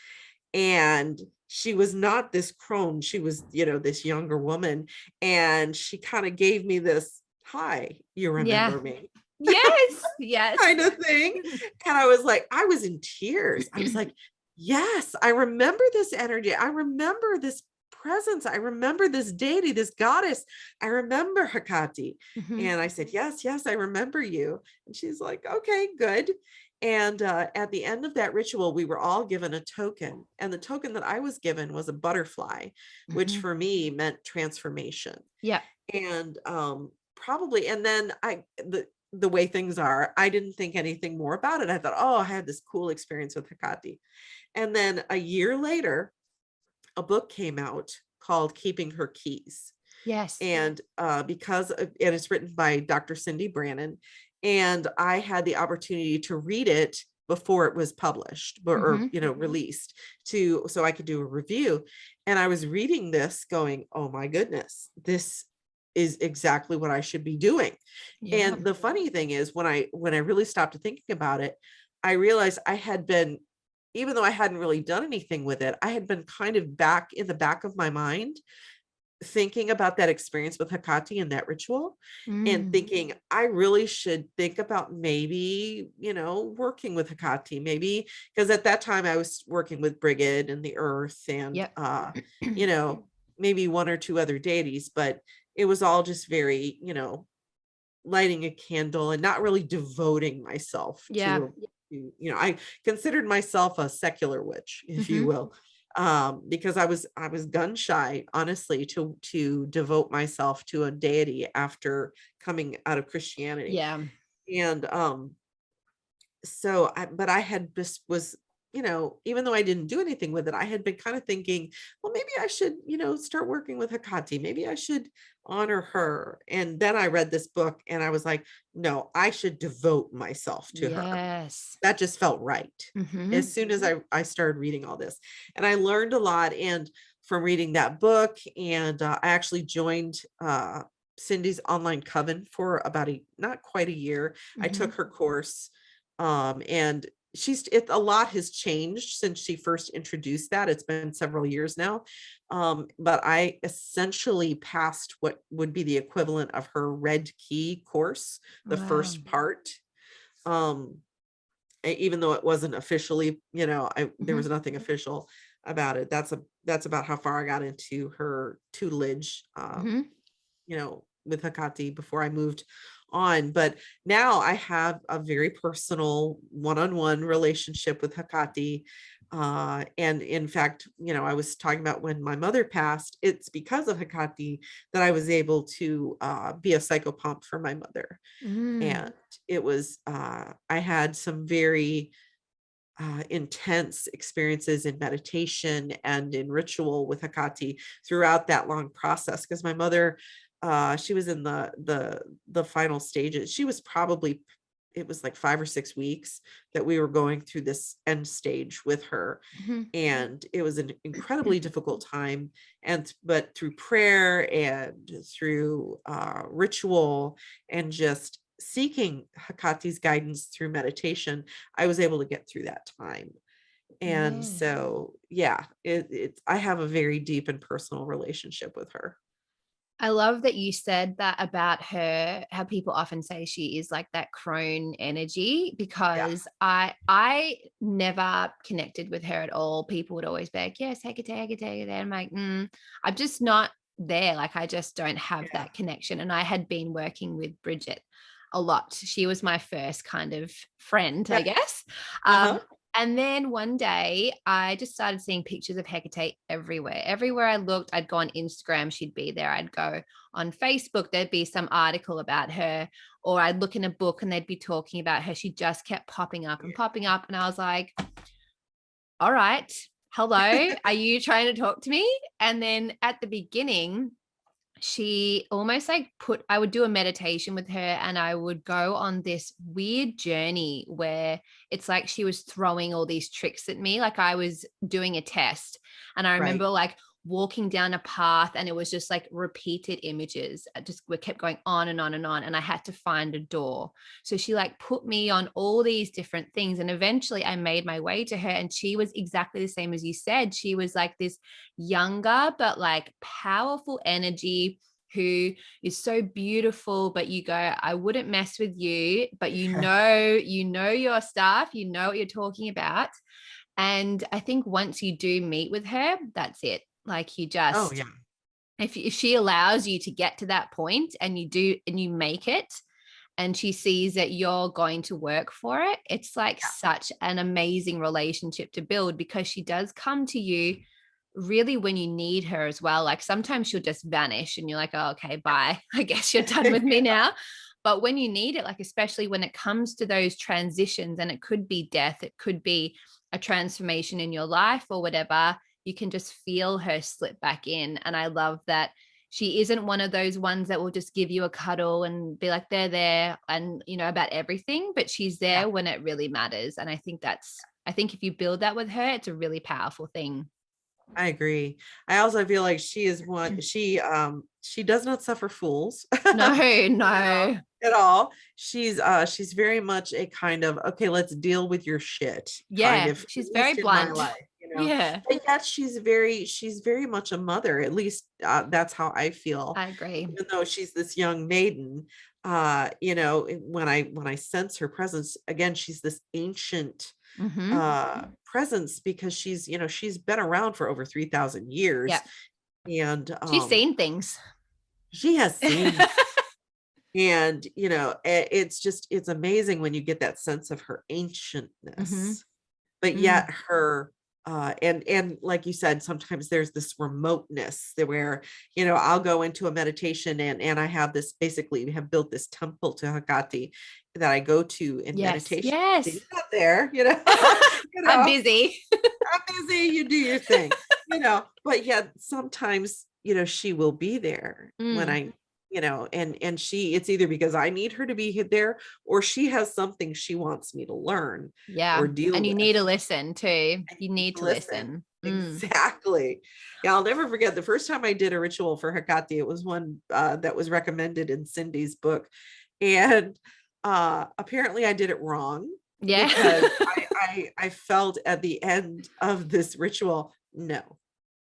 And she was not this crone. She was, this younger woman. And she kind of gave me this, hi, you Yeah. remember me Yes. Yes. kind of thing. And I was like, I was in tears. I was like, yes, I remember this energy. I remember this presence. I remember this deity, this goddess. I remember Hecate. Mhm. And I said, yes, yes, I remember you. And she's like, okay, good. And at the end of that ritual, we were all given a token. And the token that I was given was a butterfly, which Mhm. for me meant transformation. Yeah. And probably, and then the way things are, I didn't think anything more about it. I thought, oh, I had this cool experience with Hecate. And then a year later, a book came out called Keeping Her Keys. Yes. And and it's written by Dr. Cindy Brannon. And I had the opportunity to read it before it was published or Mhm. released so I could do a review. And I was reading this going, oh my goodness, this is exactly what I should be doing. Yeah. And the funny thing is when I really stopped thinking about it, I realized I had been, even though I hadn't really done anything with it, I had been kind of back in the back of my mind thinking about that experience with Hecate and that ritual and Mm. thinking I really should think about maybe, working with Hecate, maybe because at that time I was working with Brigid and the earth and, Yep. you know, maybe one or two other deities, but it was all just very, lighting a candle and not really devoting myself Yeah. I considered myself a secular witch, if you Mhm. will, because I was gun shy, honestly, to devote myself to a deity after coming out of Christianity. Yeah. And but I had just was, even though I didn't do anything with it, I had been kind of thinking, well, maybe I should, start working with Hecate. Maybe I should honor her. And then I read this book and I was like, no, I should devote myself to her. Yes. That just felt right. Mhm. As soon as I started reading all this, and I learned a lot. And from reading that book, and I actually joined Cindy's online coven for about not quite a year. I took Mhm. her course, and a lot has changed since she first introduced that. It's been several years now, but I essentially passed what would be the equivalent of her red key course, the Wow. first part. um Even though it wasn't officially, there was Mhm. nothing official about it. That's about how far I got into her tutelage, Mhm. with Hecate before I moved on. But now I have a very personal one-on-one relationship with Hecate. And in fact, I was talking about when my mother passed, it's because of Hecate that I was able to be a psychopomp for my mother. Mm. And it was, I had some very intense experiences in meditation and in ritual with Hecate throughout that long process. Because my mother, she was in the final stages. She was probably it was like 5 or 6 weeks that we were going through this end stage with her. Mhm. And it was an incredibly difficult time. But through prayer and through ritual and just seeking Hecate's guidance through meditation, I was able to get through that time. And Yeah. so, yeah, I have a very deep and personal relationship with her. I love that you said that about her, how people often say she is like that crone energy, Yeah. because I never connected with her at all. People would always be like, yes, Hecate, Hecate, Hecate. I'm like, I'm just not there. Like I just don't have Yeah. that connection. And I had been working with Bridget a lot. She was my first kind of friend, I Yeah. guess. Uh-huh. And then one day I just started seeing pictures of Hecate everywhere. Everywhere I looked, I'd go on Instagram, she'd be there. I'd go on Facebook, there'd be some article about her, or I'd look in a book and they'd be talking about her. She just kept popping up and popping up. And I was like, all right, hello, are you trying to talk to me? And then at the beginning, she almost like I would do a meditation with her and I would go on this weird journey where it's like she was throwing all these tricks at me. Like I was doing a test and I Right. remember like walking down a path and it was just like repeated images. We kept going on and on and on. And I had to find a door. So she like put me on all these different things. And eventually I made my way to her and she was exactly the same as you said. She was like this younger, but like powerful energy who is so beautiful, but you go, I wouldn't mess with you, but you know your stuff, you know what you're talking about. And I think once you do meet with her, that's it. Like you Oh, just, yeah. if she allows you to get to that point and you do and you make it, and she sees that you're going to work for it, it's like Yeah. such an amazing relationship to build, because she does come to you really when you need her as well. Like sometimes she'll just vanish and you're like, oh, okay, bye. I guess you're done with me now. But when you need it, like especially when it comes to those transitions, and it could be death, it could be a transformation in your life or whatever, you can just feel her slip back in. And I love that she isn't one of those ones that will just give you a cuddle and be like, they're there and, about everything, but she's Yeah. there when it really matters. And I think if you build that with her, it's a really powerful thing. I agree. I also feel like she is one, she does not suffer fools. No, You know, no. at all. She's very much a kind of, okay, let's deal with your shit kind Yeah, of, at she's very least in my blunt. life. Yeah, But yet she's very much a mother. At least that's how I feel. I agree. Even though she's this young maiden, when I sense her presence, again, she's this ancient Mm-hmm. presence, because she's been around for over 3,000 years. Yeah, And she's seen things. she has seen, and it's amazing when you get that sense of her Mm-hmm. ancientness, but Mm. yet her and like you said, sometimes there's this remoteness there where I'll go into a meditation, and I have this, basically we have built this temple to Hecate that I go to in Yes, meditation. yes. She's not there. you I'm know busy. I'm busy, you do your thing, but yet sometimes, she will be there when Mm. and it's either because I need her to be there, or she has something she wants me to learn or Yeah, deal and you with. need to listen too. I You need need to to listen. listen. Mm. Exactly. Yeah, I'll never forget the first time I did a ritual for Hecate. It was one that was recommended in Cindy's book. And apparently I did it wrong, Yeah. because I felt at the end of this ritual, no,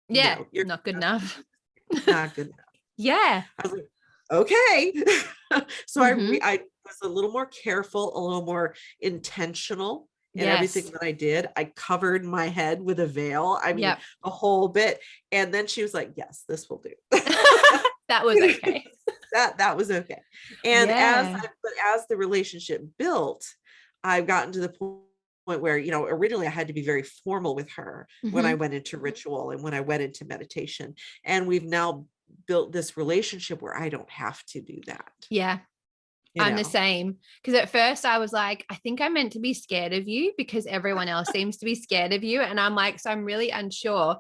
Yeah, no, you're not good not supposed to enough. do this. Not good enough. Yeah. I was like, okay. So Mm-hmm. I was a little more careful, a little more intentional in everything Yes. that I did. I covered my head with a veil. I mean, Yep. a whole bit. And then she was like, yes, this will do. That was okay. That was okay. And Yeah. as the relationship built, I've gotten to the point where, originally I had to be very formal with her when I Mm-hmm. went into ritual and when I went into meditation. And we've now built this relationship where I don't have to do that. Yeah. You I'm the know, same. Because at first I was like, I think I'm meant to be scared of you because everyone else seems to be scared of you. And I'm like, so I'm really unsure.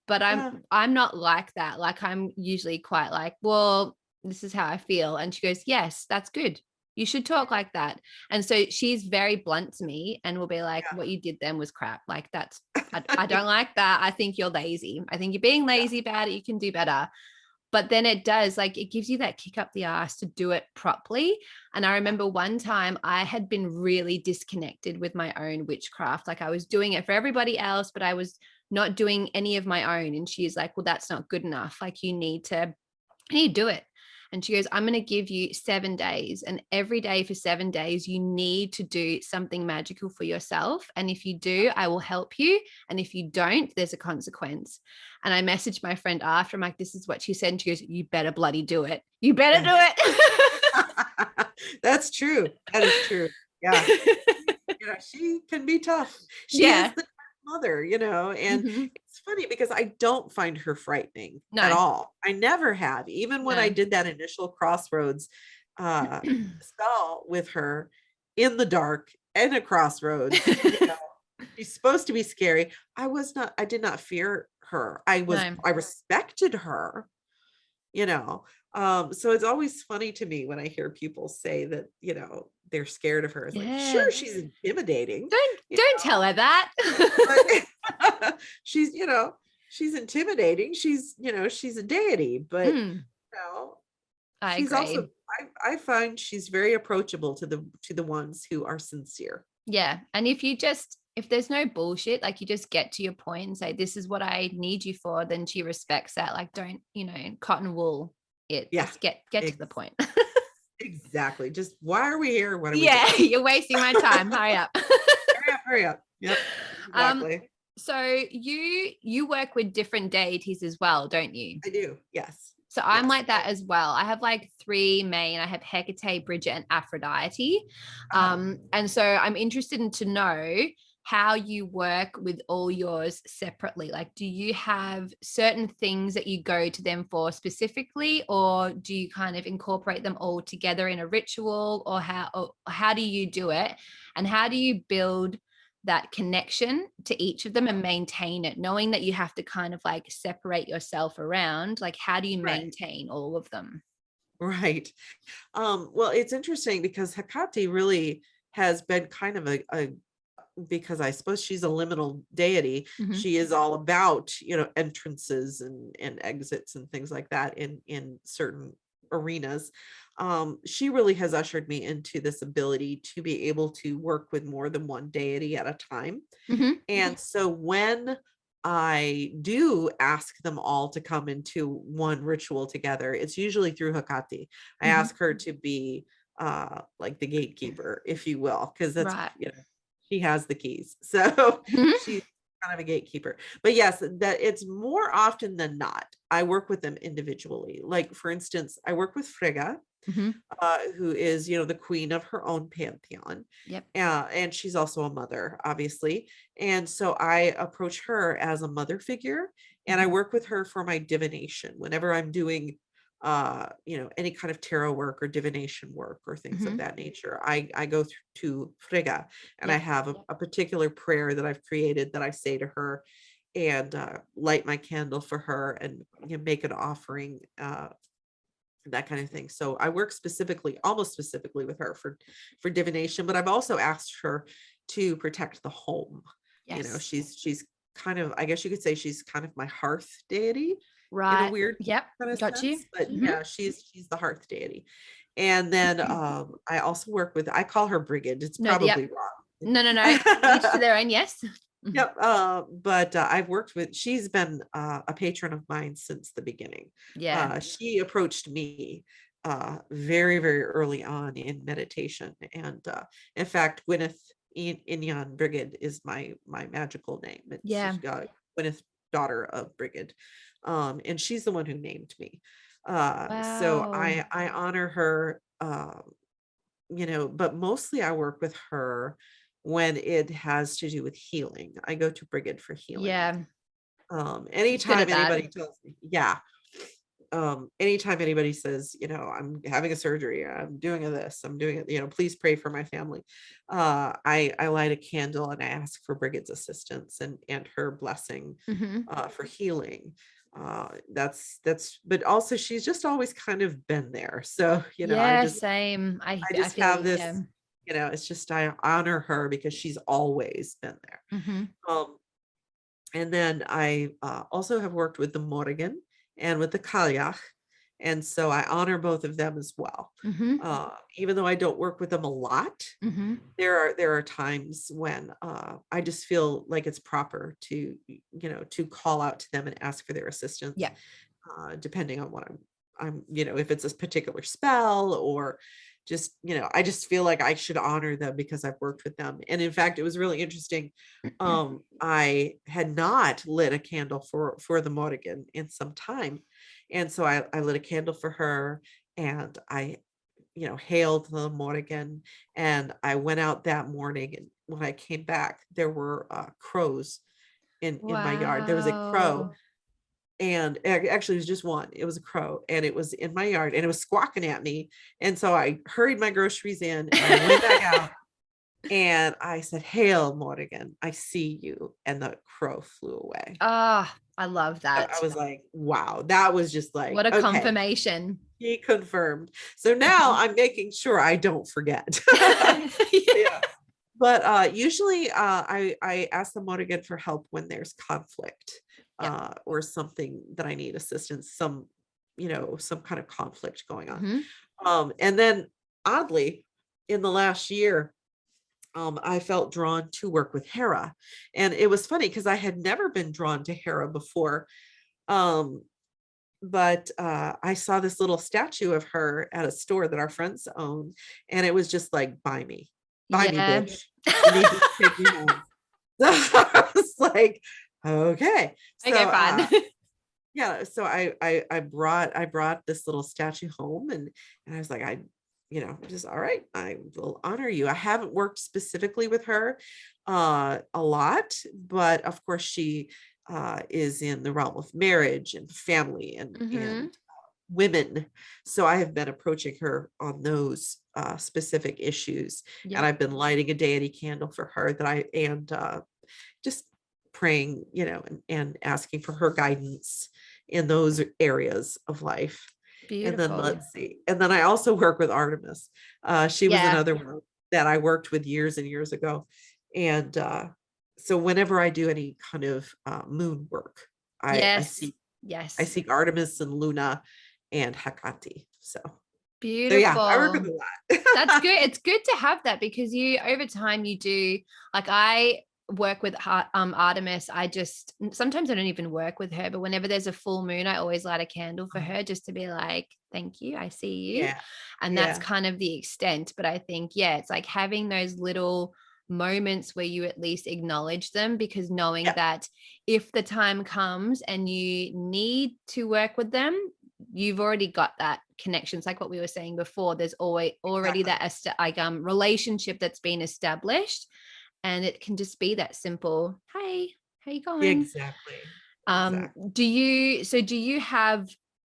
But I'm yeah, I'm not like that. Like I'm usually quite like, well, this is how I feel. And she goes, yes, that's good. You should talk like that. And so she's very blunt to me and will be like, what you did then was crap. Like that's, I don't like that. I think you're lazy. I think you're being lazy about it. You can do better. But then it does, like, it gives you that kick up the ass to do it properly. And I remember one time I had been really disconnected with my own witchcraft. Like I was doing it for everybody else, but I was not doing any of my own. And she's like, well, that's not good enough. Like you need to do it. And she goes, I'm going to give you 7 days. And every day for 7 days, you need to do something magical for yourself. And if you do, I will help you. And if you don't, there's a consequence. And I messaged my friend after, I'm like, this is what she said. And she goes, you better bloody do it. You better do it. That's true. That is true. Yeah. She can be tough. She is the mother, and it's funny because I don't find her frightening at all. I never have. Even when I did that initial crossroads spell with her in the dark and a crossroads, she's supposed to be scary. I did not fear her. I respected her, so it's always funny to me when I hear people say that, they're scared of her. It's like, sure, she's intimidating. Don't tell her that. She's, she's intimidating. She's, she's a deity, but she's agree. Also, I find she's very approachable to the ones who are sincere. Yeah. And if there's no bullshit, like you just get to your point and say, this is what I need you for, then she respects that. Like, don't, cotton wool it. Yeah. Just get to the point. Exactly. Just why are we here? What are we doing? You're wasting my time. Hurry up. Hurry up. Yep. Exactly. So you work with different deities as well, don't you? I do. Yes. So I'm like that as well. I have like 3 main. I have Hecate, Bridget, and Aphrodite. And so I'm interested to know how you work with all yours separately. Like, do you have certain things that you go to them for specifically, or do you kind of incorporate them all together in a ritual, or how do you do it? And how do you build that connection to each of them and maintain it, knowing that you have to kind of like separate yourself around? Like, how do you maintain all of them? Right. Well, it's interesting because Hecate really has been kind of a because I suppose she's a liminal deity. She is all about, entrances and exits and things like that in certain arenas. She really has ushered me into this ability to be able to work with more than one deity at a time. And so when I do ask them all to come into one ritual together, it's usually through Hecate. I ask her to be like the gatekeeper, if you will, because that's she has the keys. So she's kind of a gatekeeper. But yes, that it's more often than not, I work with them individually. Like, for instance, I work with Frigga, who is, the queen of her own pantheon. Yep. And she's also a mother, obviously. And so I approach her as a mother figure, and I work with her for my divination. Whenever I'm doing any kind of tarot work or divination work or things of that nature, I go to Frigga, and I have a particular prayer that I've created that I say to her, and light my candle for her, and make an offering, that kind of thing. So I work almost specifically with her for divination, but I've also asked her to protect the home. She's kind of, I guess you could say, she's kind of my hearth deity. Right. In a weird kind of got sense. you. But yeah, she's the hearth deity. And then I also work with, I call her Brigid. It's probably wrong. No. Each to their own. Yes. Yep. But I've worked with, she's been a patron of mine since the beginning. Yeah. She approached me very, very early on in meditation. And in fact, Gwyneth Inyan Brigid is my magical name. It's Gwyneth, daughter of Brigid. And she's the one who named me. So I honor her, but mostly I work with her when it has to do with healing. I go to Brigid for healing. Yeah. Anytime anybody tells me, anytime anybody says, I'm having a surgery, I'm doing this, I'm doing it, please pray for my family. I light a candle and I ask for Brigid's assistance and her blessing for healing. but also she's just always kind of been there. So, Yeah, same. I I just feel have you. Yeah. this, it's just, I honor her because she's always been there. Mm-hmm. Um, and then I also have worked with the Morrigan and with the Kaljach. And so I honor both of them as well. Mm-hmm. Even though I don't work with them a lot, Mm-hmm. there are times when I just feel like it's proper to call out to them and ask for their assistance, Yeah. depending on what I'm if it's a particular spell, or just, I just feel like I should honor them because I've worked with them. And in fact, it was really interesting. I had not lit a candle for the Morrigan in some time. And so I lit a candle for her, and I hailed the Morrigan, and I went out that morning, and when I came back, there were crows in my yard. There was a crow, Wow. and actually it was just one. It was a crow, and it was in my yard, and it was squawking at me. And so I hurried my groceries in, and I went back out, and I said, "Hail, Morrigan, I see you." And the crow flew away. Ah, I love So that. I was like, wow, that was just like, What a okay, confirmation. he confirmed. So now I'm making sure I don't forget. Yeah. But usually I ask the Morrigan for help when there's conflict, Yeah. or something that I need assistance, some kind of conflict going on. Mm-hmm. And then oddly, in the last year, I felt drawn to work with Hera. And it was funny because I had never been drawn to Hera before. Um, but I saw this little statue of her at a store that our friends own, and it was just like, buy me, Yeah. bitch. You need to take me home. So I was like, okay. So Okay, fine. yeah, so I brought this little statue home, and I was like, just all right, I will honor you. I haven't worked specifically with her a lot, but of course she is in the realm of marriage and family and Mm-hmm. women. So I have been approaching her on those specific issues, and Yep. I've been lighting a deity candle for her, and just praying, and asking for her guidance in those areas of life. And then Beautiful. let's see. And then I also work with Artemis. She was Yeah. another one that I worked with years and years ago. And so whenever I do any kind of moon work, I, I Yes. seek I Yes. seek Artemis and Luna and Hecate. So yeah, I work with Beautiful. a That's lot. good. It's good to have that because you over time you do like I work with Artemis. I just sometimes I don't even work with her, but whenever there's a full moon, I always light a candle for her just to be like, thank you, I see you. Yeah. And that's Yeah. kind of the extent. But I think, yeah, it's like having those little moments where you at least acknowledge them because knowing Yeah. that if the time comes and you need to work with them, you've already got that connection. It's like what we were saying before. There's always already Exactly. that relationship that's been established, and it can just be that simple. Hey, how you going? Exactly. Exactly. Do you have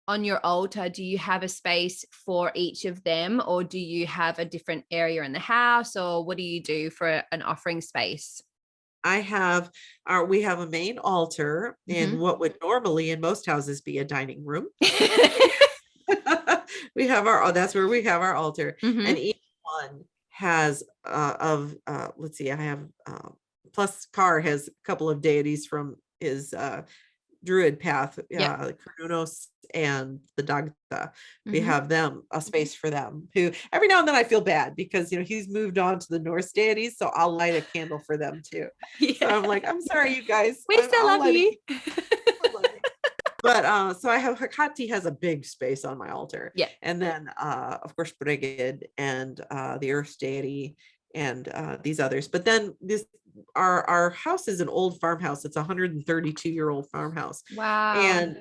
on your altar? Do you have a space for each of them, or do you have a different area in the house, or what do you do for an offering space? We have a main altar in Mm-hmm. what would normally in most houses be a dining room. That's where we have our altar. And Mm-hmm. each one has let's see, I have plus Carr has a couple of deities from his druid path, Yep. Carnunos and the Dagda. We Mm-hmm. have them, a space for them, who every now and then I feel bad because he's moved on to the Norse deities, so I'll light a candle for them too. So Yeah. I'm like, I'm sorry, you guys. We still I'll love light a you. candle. But so I have Hecate has a big space on my altar. Yeah. And then of course Brigid and the earth deity and these others. But then our house is an old farmhouse. It's a 132-year-old farmhouse. Wow. And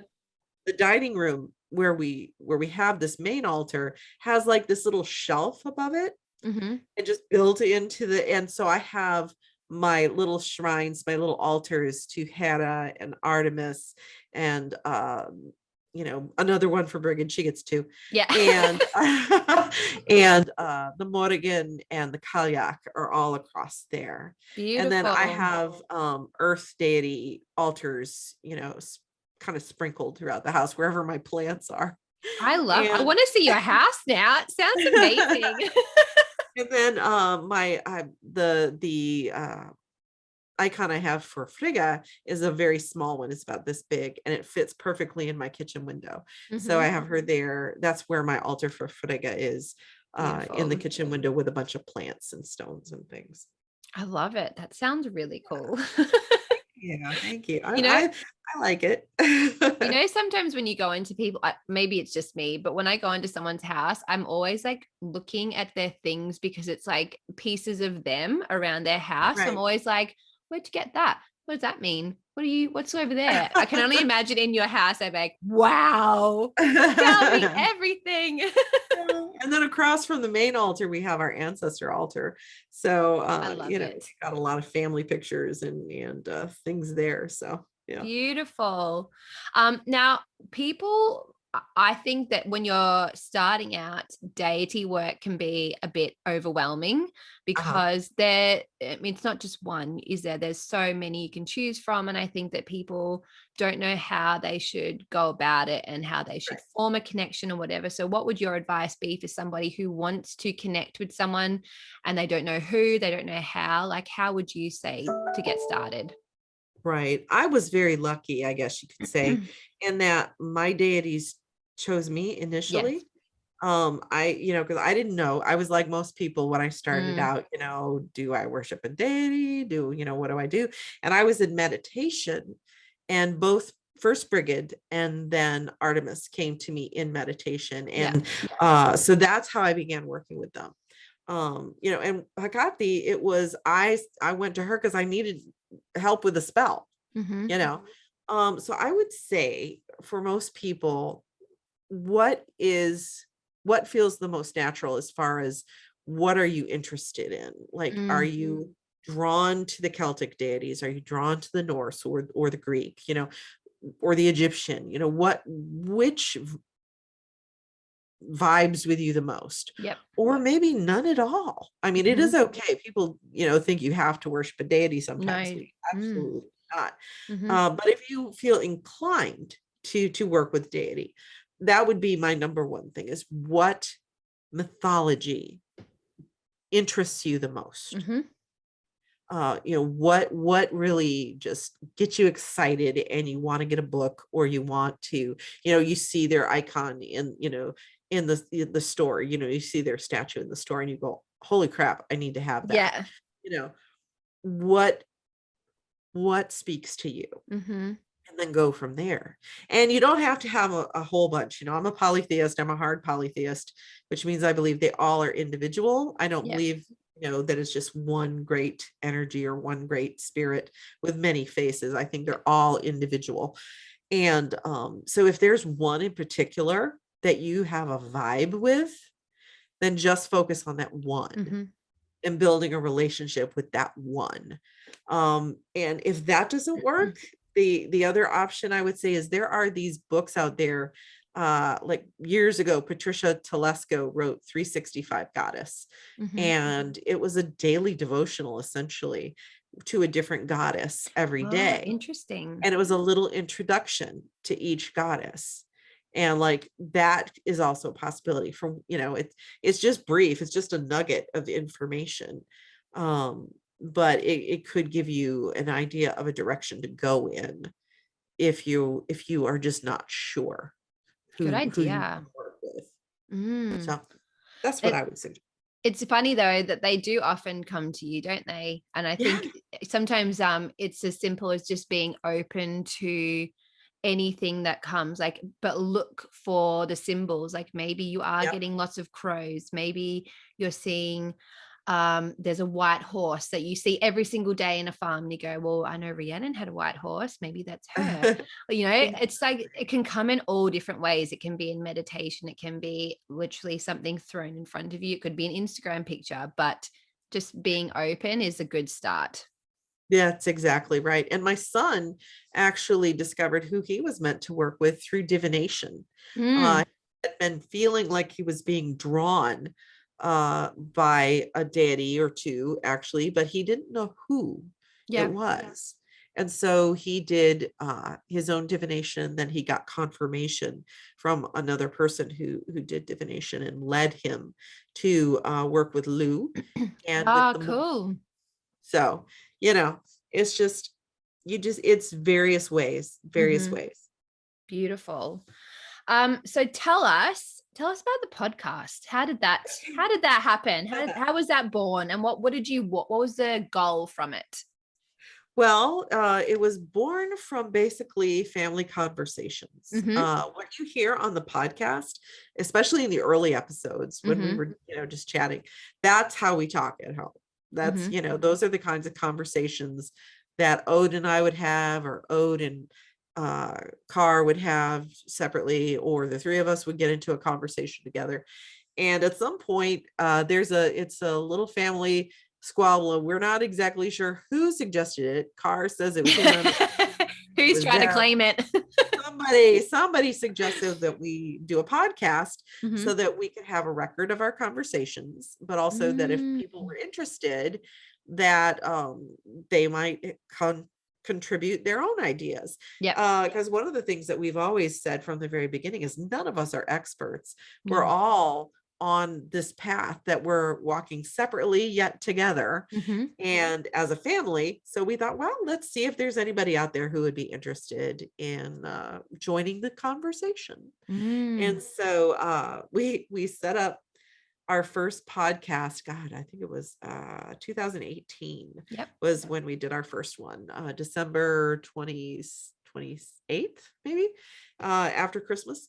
the dining room where we have this main altar has like this little shelf above it, Mm-hmm. and just built into and so I have my little shrines, my little altars to Hera and Artemis, and another one for Brigid, she gets two, Yeah. and and the Morrigan and the Kaljach are all across there. And then I Beautiful. have earth deity altars, kind of sprinkled throughout the house, wherever my plants are. I And want to see your house now. It sounds amazing. and then the icon I have for Frigga is a very small one. It's about this big, and it fits perfectly in my kitchen window. So I have her there. That's where my altar for Frigga is, in the kitchen window, with a bunch of plants and stones and things. I love it. That sounds really cool. Yeah, thank you. You know, I like it. sometimes when you go into people, maybe it's just me, but when I go into someone's house, I'm always like looking at their things, because it's like pieces of them around their house. Right. I'm always like, where'd you get that? What does that mean? What's over there? I can only imagine in your house, I'm like, wow, tell me everything. And then across from the main altar, we have our ancestor altar. So, I love we it. got a lot of family pictures and things there. So, yeah. Beautiful. Now people, I think that when you're starting out, deity work can be a bit overwhelming, because it's not just one, is there? There's so many you can choose from. And I think that people don't know how they should go about it and how they should form a connection or whatever. So what would your advice be for somebody who wants to connect with someone and they don't know who, they don't know how? Like, how would you say to get started? Right. I was very lucky, I guess you could say, in that my deities chose me initially. Yes. Because I didn't know. I was like most people when I started out, do I worship a deity? What do I do? And I was in meditation, and both first Brigid and then Artemis came to me in meditation. And so that's how I began working with them. And Hecate, it was, I went to her because I needed help with a spell, so I would say for most people, what feels the most natural as far as what are you interested in? Like, are you drawn to the Celtic deities? Are you drawn to the Norse or the Greek, or the Egyptian? Which vibes with you the most? Yep. Or maybe none at all. I mean, it is okay. People, think you have to worship a deity sometimes. No. Absolutely not. But if you feel inclined to work with deity, that would be my number one thing, is what mythology interests you the most. What really just gets you excited and you want to get a book, or you want to, you see their icon in the store, you see their statue in the store and you go, holy crap, I need to have that. What speaks to you, and then go from there. And you don't have to have a whole bunch. I'm a polytheist. I'm a hard polytheist, which means I believe they all are individual. I don't believe that it's just one great energy or one great spirit with many faces. I think they're all individual. And so if there's one in particular that you have a vibe with, then just focus on that one and building a relationship with that one. And if that doesn't work, the other option I would say is there are these books out there. Like years ago, Patricia Telesco wrote 365 Goddess, and it was a daily devotional essentially to a different goddess every day. Interesting. And it was a little introduction to each goddess. And like, that is also a possibility from, it's just brief. It's just a nugget of information. But it could give you an idea of a direction to go in if you are just not sure Good who you idea. work with. So that's what I would suggest. It's funny though that they do often come to you, don't they? And I think sometimes it's as simple as just being open to anything that comes, like, but look for the symbols. Like maybe you are getting lots of crows, maybe you're seeing there's a white horse that you see every single day in a farm, and you go, well, I know Rhiannon had a white horse, maybe that's her. It's like it can come in all different ways. It can be in meditation, it can be literally something thrown in front of you, it could be an Instagram picture, but just being open is a good start. Yeah, that's exactly right. And my son actually discovered who he was meant to work with through divination. He had been feeling like he was being drawn by a deity or two, actually, but he didn't know who it was. And so he did his own divination. Then he got confirmation from another person who did divination and led him to work with Lou and with the Cool. so, it's just, it's various ways, Beautiful. So tell us about the podcast. How did that happen? How was that born? And what was the goal from it? Well, it was born from basically family conversations. What you hear on the podcast, especially in the early episodes when we were, just chatting, that's how we talk at home. That's, those are the kinds of conversations that Ode and I would have, or Ode and Carr would have separately, or the three of us would get into a conversation together. And at some point, it's a little family squabble. We're not exactly sure who suggested it. Carr says it was him. Who's trying to claim it? somebody suggested that we do a podcast so that we could have a record of our conversations, but also that if people were interested, that they might contribute their own ideas. Because one of the things that we've always said from the very beginning is none of us are experts. We're all on this path that we're walking separately yet together, and as a family. So we thought, well, let's see if there's anybody out there who would be interested in joining the conversation. And so we set up our first podcast. God, I think it was 2018 was when we did our first one, December 28th, maybe after Christmas.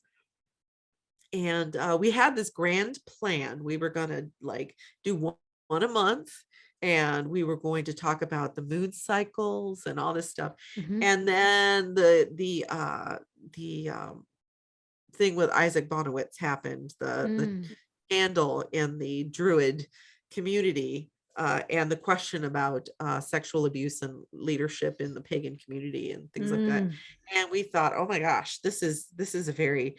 And we had this grand plan. We were going to do one a month, and we were going to talk about the moon cycles and all this stuff. And then the thing with Isaac Bonowitz happened, the scandal in the Druid community, and the question about sexual abuse and leadership in the pagan community and things like that. And we thought, oh my gosh, this is a very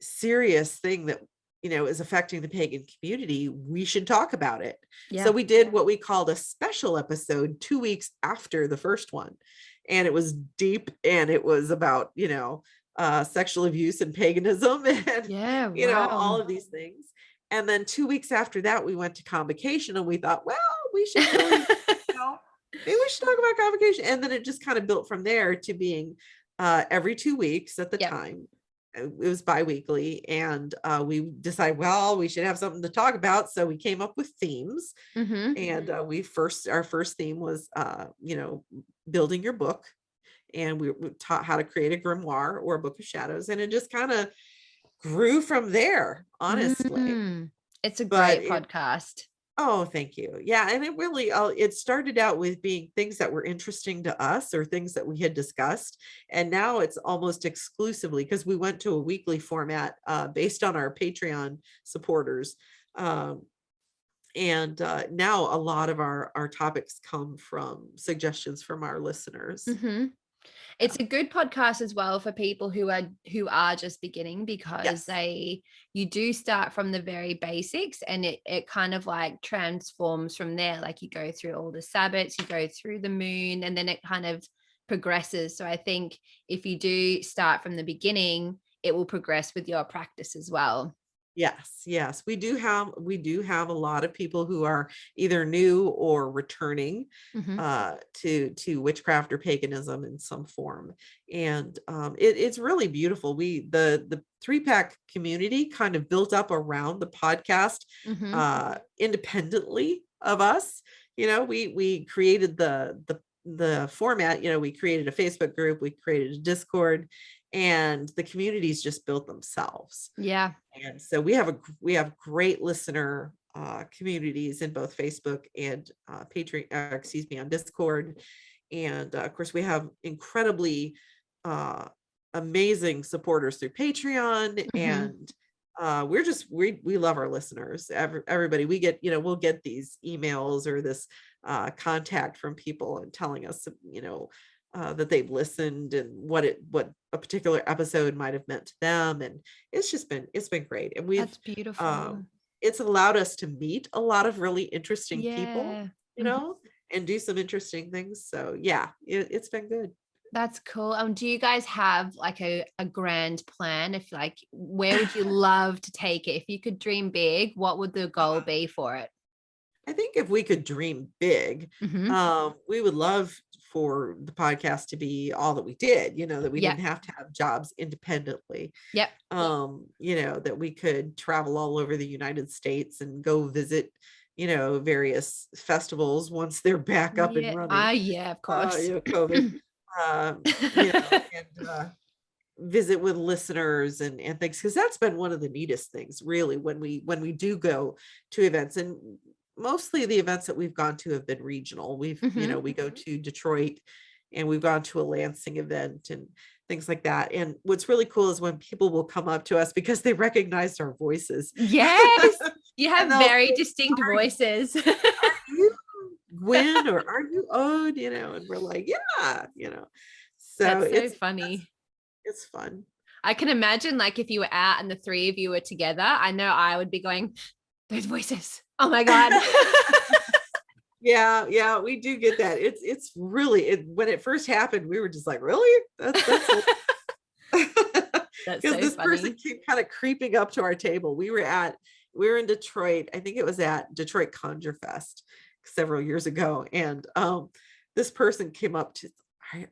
serious thing that is affecting the pagan community. We should talk about it. So we did what we called a special episode 2 weeks after the first one, and it was deep, and it was about sexual abuse and paganism and all of these things. And then 2 weeks after that, we went to convocation, and we thought, well, we should really maybe we should talk about convocation. And then it just kind of built from there to being every 2 weeks at the time. It was bi-weekly, and we decided, well, we should have something to talk about. So we came up with themes, and our first theme was, building your book, and we taught how to create a grimoire or a book of shadows, and it just kind of grew from there, honestly. It's a great podcast. Oh, thank you. Yeah. And it really, it started out with being things that were interesting to us or things that we had discussed. And now it's almost exclusively, because we went to a weekly format based on our Patreon supporters. And now a lot of our topics come from suggestions from our listeners. It's a good podcast as well for people who are just beginning, because you do start from the very basics, and it kind of like transforms from there. Like you go through all the Sabbats, you go through the moon, and then it kind of progresses. So I think if you do start from the beginning, it will progress with your practice as well. Yes. We do have a lot of people who are either new or returning to witchcraft or paganism in some form. And it's really beautiful. The 3-pack community kind of built up around the podcast independently of us. We created the format. We created a Facebook group, we created a Discord, and the communities just built themselves. And so we have great listener communities in both Facebook and Patreon, on Discord. And of course we have incredibly amazing supporters through Patreon. And we love our listeners. Everybody, we get, we'll get these emails or this contact from people and telling us, that they've listened and what a particular episode might have meant to them. And it's been great. And that's beautiful. It's allowed us to meet a lot of really interesting people, and do some interesting things. So yeah, it's been good. That's cool. Do you guys have like a grand plan? If like, where would you love to take it? If you could dream big, what would the goal be for it? I think if we could dream big, Mm-hmm. we would love for the podcast to be all that we did, that we Yep. didn't have to have jobs independently. Yep. That we could travel all over the United States and go visit, various festivals once they're back up and Yeah. running. Yeah, of course. COVID, and visit with listeners and things, because that's been one of the neatest things really when we do go to events. And mostly the events that we've gone to have been regional. We go to Detroit, and we've gone to a Lansing event and things like that. And what's really cool is when people will come up to us because they recognized our voices. Yes, you have very say, distinct voices. Are you Gwyn, or are you Ode? And we're like, yeah, so That's so it's funny. it's fun. I can imagine like if you were out and the three of you were together, I know I would be going, those voices. Oh my God. Yeah, we do get that. It's really, when it first happened, we were just like, really? That's because so this funny. person came kind of creeping up to our table. We were in Detroit. I think it was at Detroit Conjure Fest several years ago. And this person came up to,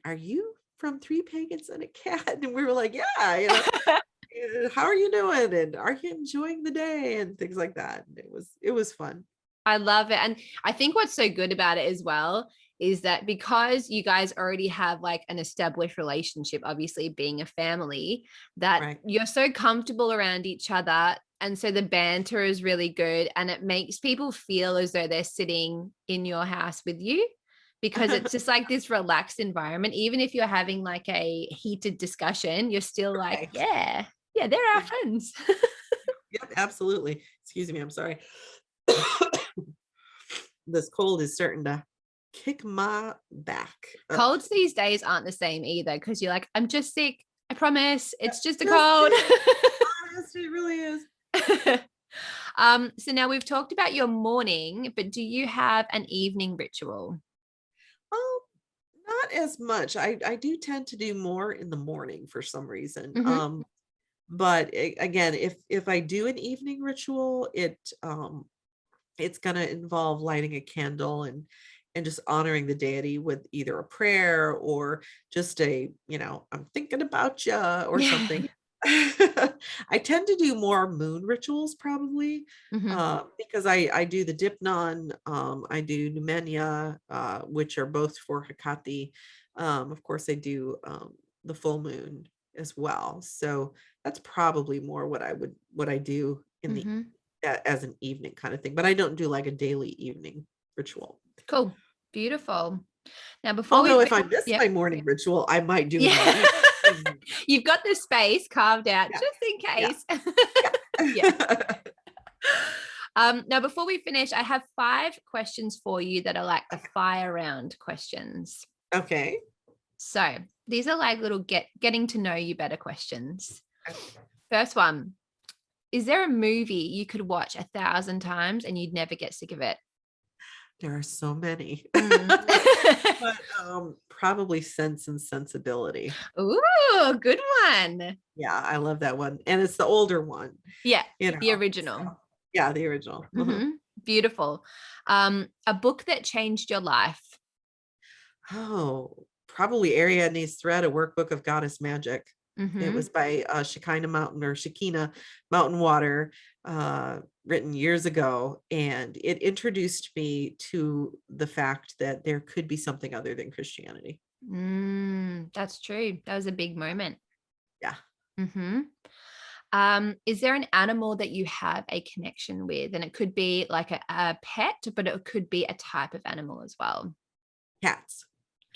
are you from Three Pagans and a Cat? And we were like, yeah, how are you doing? And are you enjoying the day? And things like that. And it was fun. I love it. And I think what's so good about it as well is that because you guys already have like an established relationship, obviously being a family, that Right. you're so comfortable around each other. And so the banter is really good, and it makes people feel as though they're sitting in your house with you, because it's just like this relaxed environment. Even if you're having like a heated discussion, you're still like, Right. yeah, they're our friends. Yep, absolutely. Excuse me, I'm sorry. This cold is starting to kick my back. Colds these days aren't the same either, because you're like, I'm just sick. I promise. It's just a Just cold. honest, it really is. So now we've talked about your morning, but do you have an evening ritual? Oh, not as much. I do tend to do more in the morning for some reason. Mm-hmm. But again, if I do an evening ritual, it's going to involve lighting a candle and just honoring the deity with either a prayer or just I'm thinking about you or something. I tend to do more moon rituals probably, because I do the Dipnon, I do Numenia, which are both for Hecate. Of course, I do the full moon as well. So that's probably more what I do in the as an evening kind of thing, but I don't do like a daily evening ritual. Cool. Beautiful. Now, before Although if I miss my morning ritual, I might do it. You've got the space carved out just in case. Now, before we finish, I have 5 questions for you that are like the fire round questions. Okay. So these are like little getting to know you better questions. First one, is there a movie you could watch 1,000 times and you'd never get sick of it? There are so many. But probably Sense and Sensibility. Ooh, good one. Yeah, I love that one. And it's the older one. Yeah, the original. So, yeah, the original. Beautiful. A book that changed your life? Oh, probably Ariadne's Thread, a workbook of goddess magic. It was by Shekinah Mountain Water, written years ago, and it introduced me to the fact that there could be something other than Christianity. That's true. That was a big moment. Yeah. Is there an animal that you have a connection with? And it could be like a pet, but it could be a type of animal as well. Cats.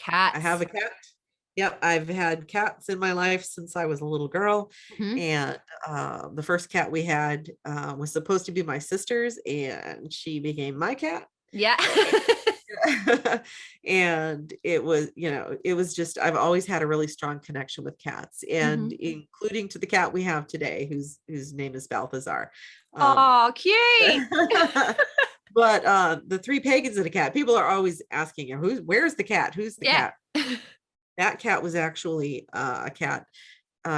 Cats. I have a cat. Yep, I've had cats in my life since I was a little girl. And the first cat we had was supposed to be my sister's, and she became my cat. Yeah. And it was just, I've always had a really strong connection with cats, and including to the cat we have today, whose name is Balthazar. Oh, cute. But the three pagans and a cat, people are always asking, where's the cat? Who's the Yeah. cat? That cat was actually a cat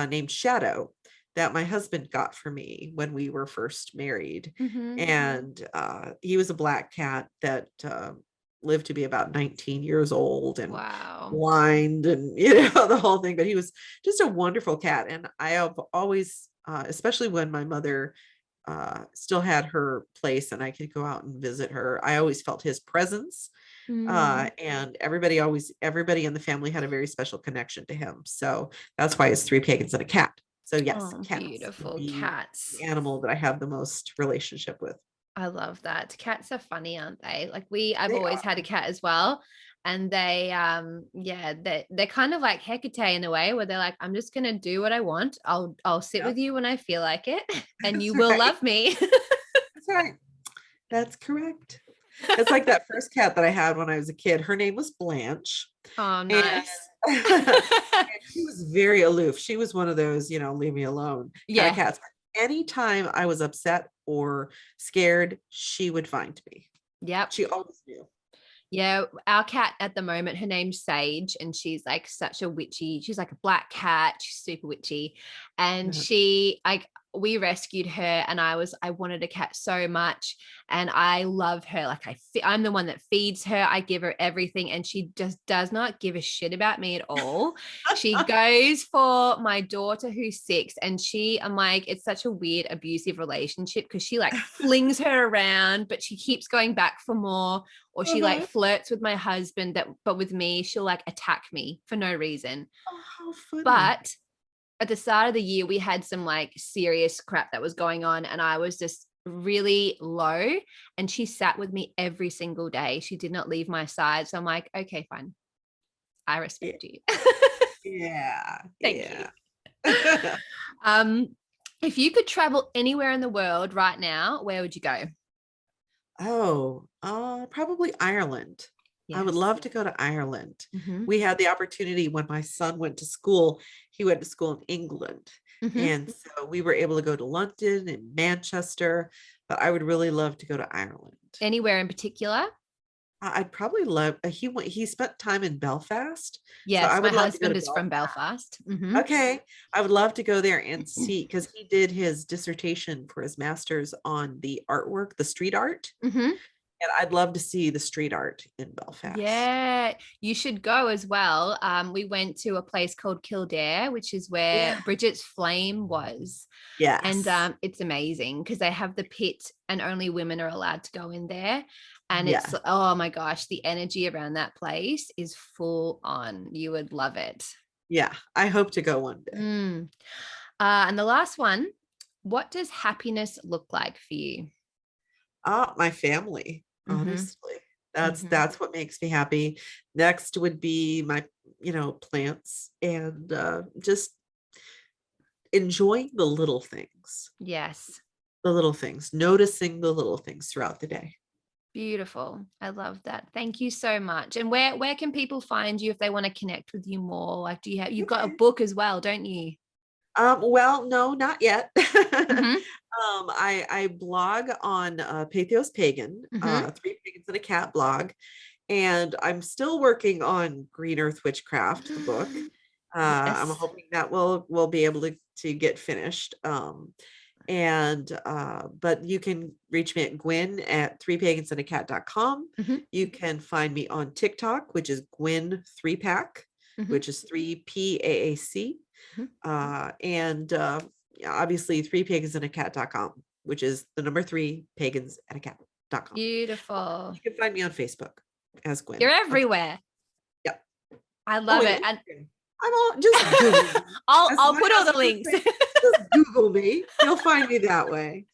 named Shadow that my husband got for me when we were first married. Mm-hmm. And he was a black cat that lived to be about 19 years old and Wow. blind and, the whole thing. But he was just a wonderful cat. And I have always, especially when my mother still had her place and I could go out and visit her, I always felt his presence. And everybody in the family had a very special connection to him. So that's why it's three pagans and a cat. So yes, Oh, cats would beautiful. be Cats. the animal that I have the most relationship with. I love that. Cats are funny, aren't they? Like I've They always had a are. cat as well. And they yeah, they're kind of like Hecate in a way where they're like, I'm just gonna do what I want. I'll sit Yep, with you when I feel like it, and that's you will right. love me. That's right. That's correct. It's like that first cat that I had when I was a kid. Her name was Blanche. Oh, And nice. and she was very aloof. She was one of those, leave me alone kind of Yeah. cats. Anytime I was upset or scared, she would find me. Yep. She always knew. Yeah, our cat at the moment, her name's Sage, and she's like such a witchy. She's like a black cat. She's super witchy, and Uh-huh. we rescued her, and I wanted a cat so much, and I love her. Like I'm the one that feeds her. I give her everything, and she just does not give a shit about me at all. She goes for my daughter who's 6, and I'm like, it's such a weird abusive relationship because she like flings her around, but she keeps going back for more, or she like Uh-huh. flirts with my husband but with me she'll like attack me for no reason. Oh, how funny. But at the start of the year we had some like serious crap that was going on, and I was just really low, and she sat with me every single day. She did not leave my side, so I'm like, okay, fine, I Yeah. respect you. Yeah. Thank you. Yeah. um if you could travel anywhere in the world right now, where would you go? Oh, probably Ireland. I would Yes. love to go to Ireland. Mm-hmm. We had the opportunity when my son went to school. He went to school in England. Mm-hmm. And so we were able to go to London and Manchester, but I would really love to go to Ireland. Anywhere in particular? I'd probably love he spent time in Belfast. So I Yes, my would love to go to husband is from Belfast. Belfast. Mm-hmm. Okay. I would love to go there and see because he did his dissertation for his master's on the artwork, the street art. Mm-hmm. And I'd love to see the street art in Belfast. Yeah, you should go as well. We went to a place called Kildare, which is where Yeah. Bridget's flame was. And Yes. it's amazing because they have the pit and only women are allowed to go in there. And it's, Yeah. oh my gosh, the energy around that place is full on. You would love it. Yeah. I hope to go one day. Mm. And the last one, what does happiness look like for you? My family, Mm-hmm. honestly. That's Mm-hmm. that's what makes me happy. Next would be my, plants and just enjoying Yes. the little things, noticing the little things throughout the day. Beautiful. I love that. Thank you so much. And where can people find you if they want to connect with you more? Like, you've got a Okay. book as well, don't you? Well, no, not yet. Mm-hmm. I blog on Pathos Pagan, Mm-hmm. Three Pagans and a Cat blog, and I'm still working on Green Earth Witchcraft, the book. I'm Yes. hoping that we'll be able to get finished. And but you can reach me at Gwyn at threepagansandacat.com. Mm-hmm. You can find me on TikTok, which is Gwyn 3pack, Mm-hmm. which is 3PAAC. Mm-hmm. And yeah, obviously threepagansandacat.com, which is the number three pagans and a cat.com. Beautiful. You can find me on Facebook as Gwyn. You're Okay. everywhere. Yep. I Oh, love and it. And Instagram. I'm all just Google me. I'll As I'll my put all the husband would links. say, just Google me. You'll find me that way.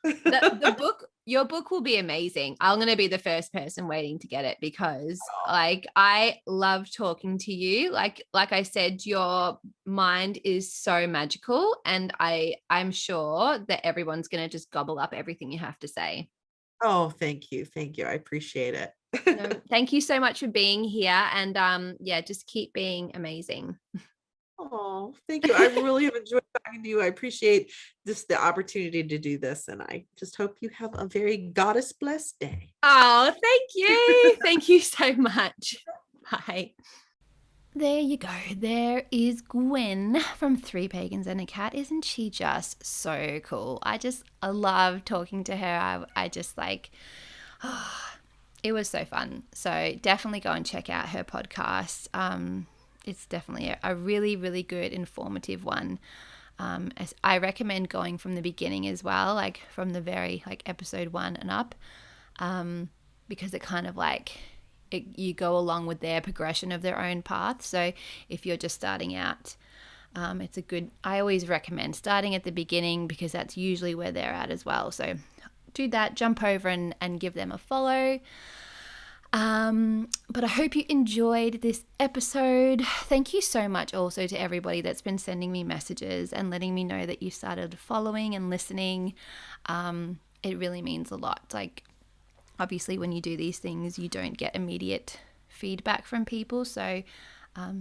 The book, your book will be amazing. I'm going to be the first person waiting to get it because like I love talking to you. Like I said, your mind is so magical, and I'm sure that everyone's going to just gobble up everything you have to say. Oh, thank you. Thank you. I appreciate it. No, thank you so much for being here, and yeah, just keep being amazing. Oh, thank you. I really have enjoyed talking to you. I appreciate just the opportunity to do this. And I just hope you have a very goddess blessed day. Oh, thank you. Thank you so much. Bye. There you go. There is Gwyn from Three Pagans and a Cat. Isn't she just so cool? I love talking to her. I just like, it was so fun. So definitely go and check out her podcast. It's definitely a really, really good, informative one. As I recommend going from the beginning as well, like from the very like episode 1 and up, because it kind of like you go along with their progression of their own path. So if you're just starting out, it's a good. I always recommend starting at the beginning because that's usually where they're at as well. So do that, jump over and give them a follow. But I hope you enjoyed this episode. Thank you so much also to everybody that's been sending me messages and letting me know that you started following and listening. It really means a lot. Like, obviously when you do these things, you don't get immediate feedback from people. So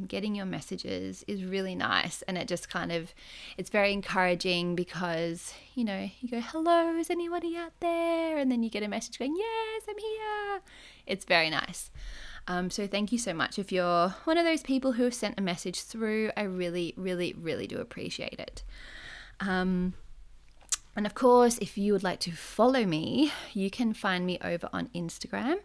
getting your messages is really nice, and it just kind of, it's very encouraging because, you know, you go, hello, is anybody out there? And then you get a message going, yes, I'm here. It's very nice. So thank you so much. If you're one of those people who have sent a message through, I really, really, really do appreciate it. And of course, if you would like to follow me, you can find me over on Instagram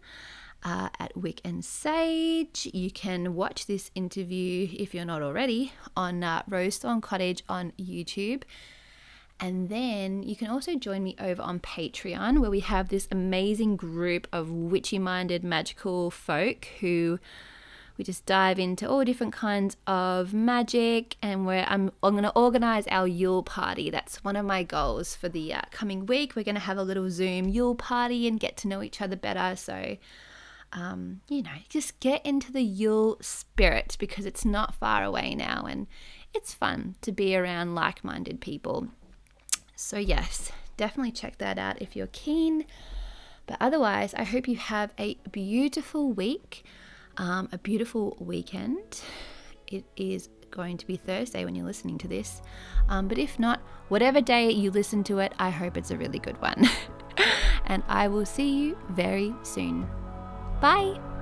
at Wick and Sage. You can watch this interview, if you're not already, on Rosethorn Cottage on YouTube. And then you can also join me over on Patreon, where we have this amazing group of witchy-minded magical folk who we just dive into all different kinds of magic, and where I'm going to organize our Yule party. That's one of my goals for the coming week. We're going to have a little Zoom Yule party and get to know each other better. So, you know, just get into the Yule spirit because it's not far away now, and it's fun to be around like-minded people. So yes, definitely check that out if you're keen. But otherwise, I hope you have a beautiful week, a beautiful weekend. It is going to be Thursday when you're listening to this. But if not, whatever day you listen to it, I hope it's a really good one. And I will see you very soon. Bye.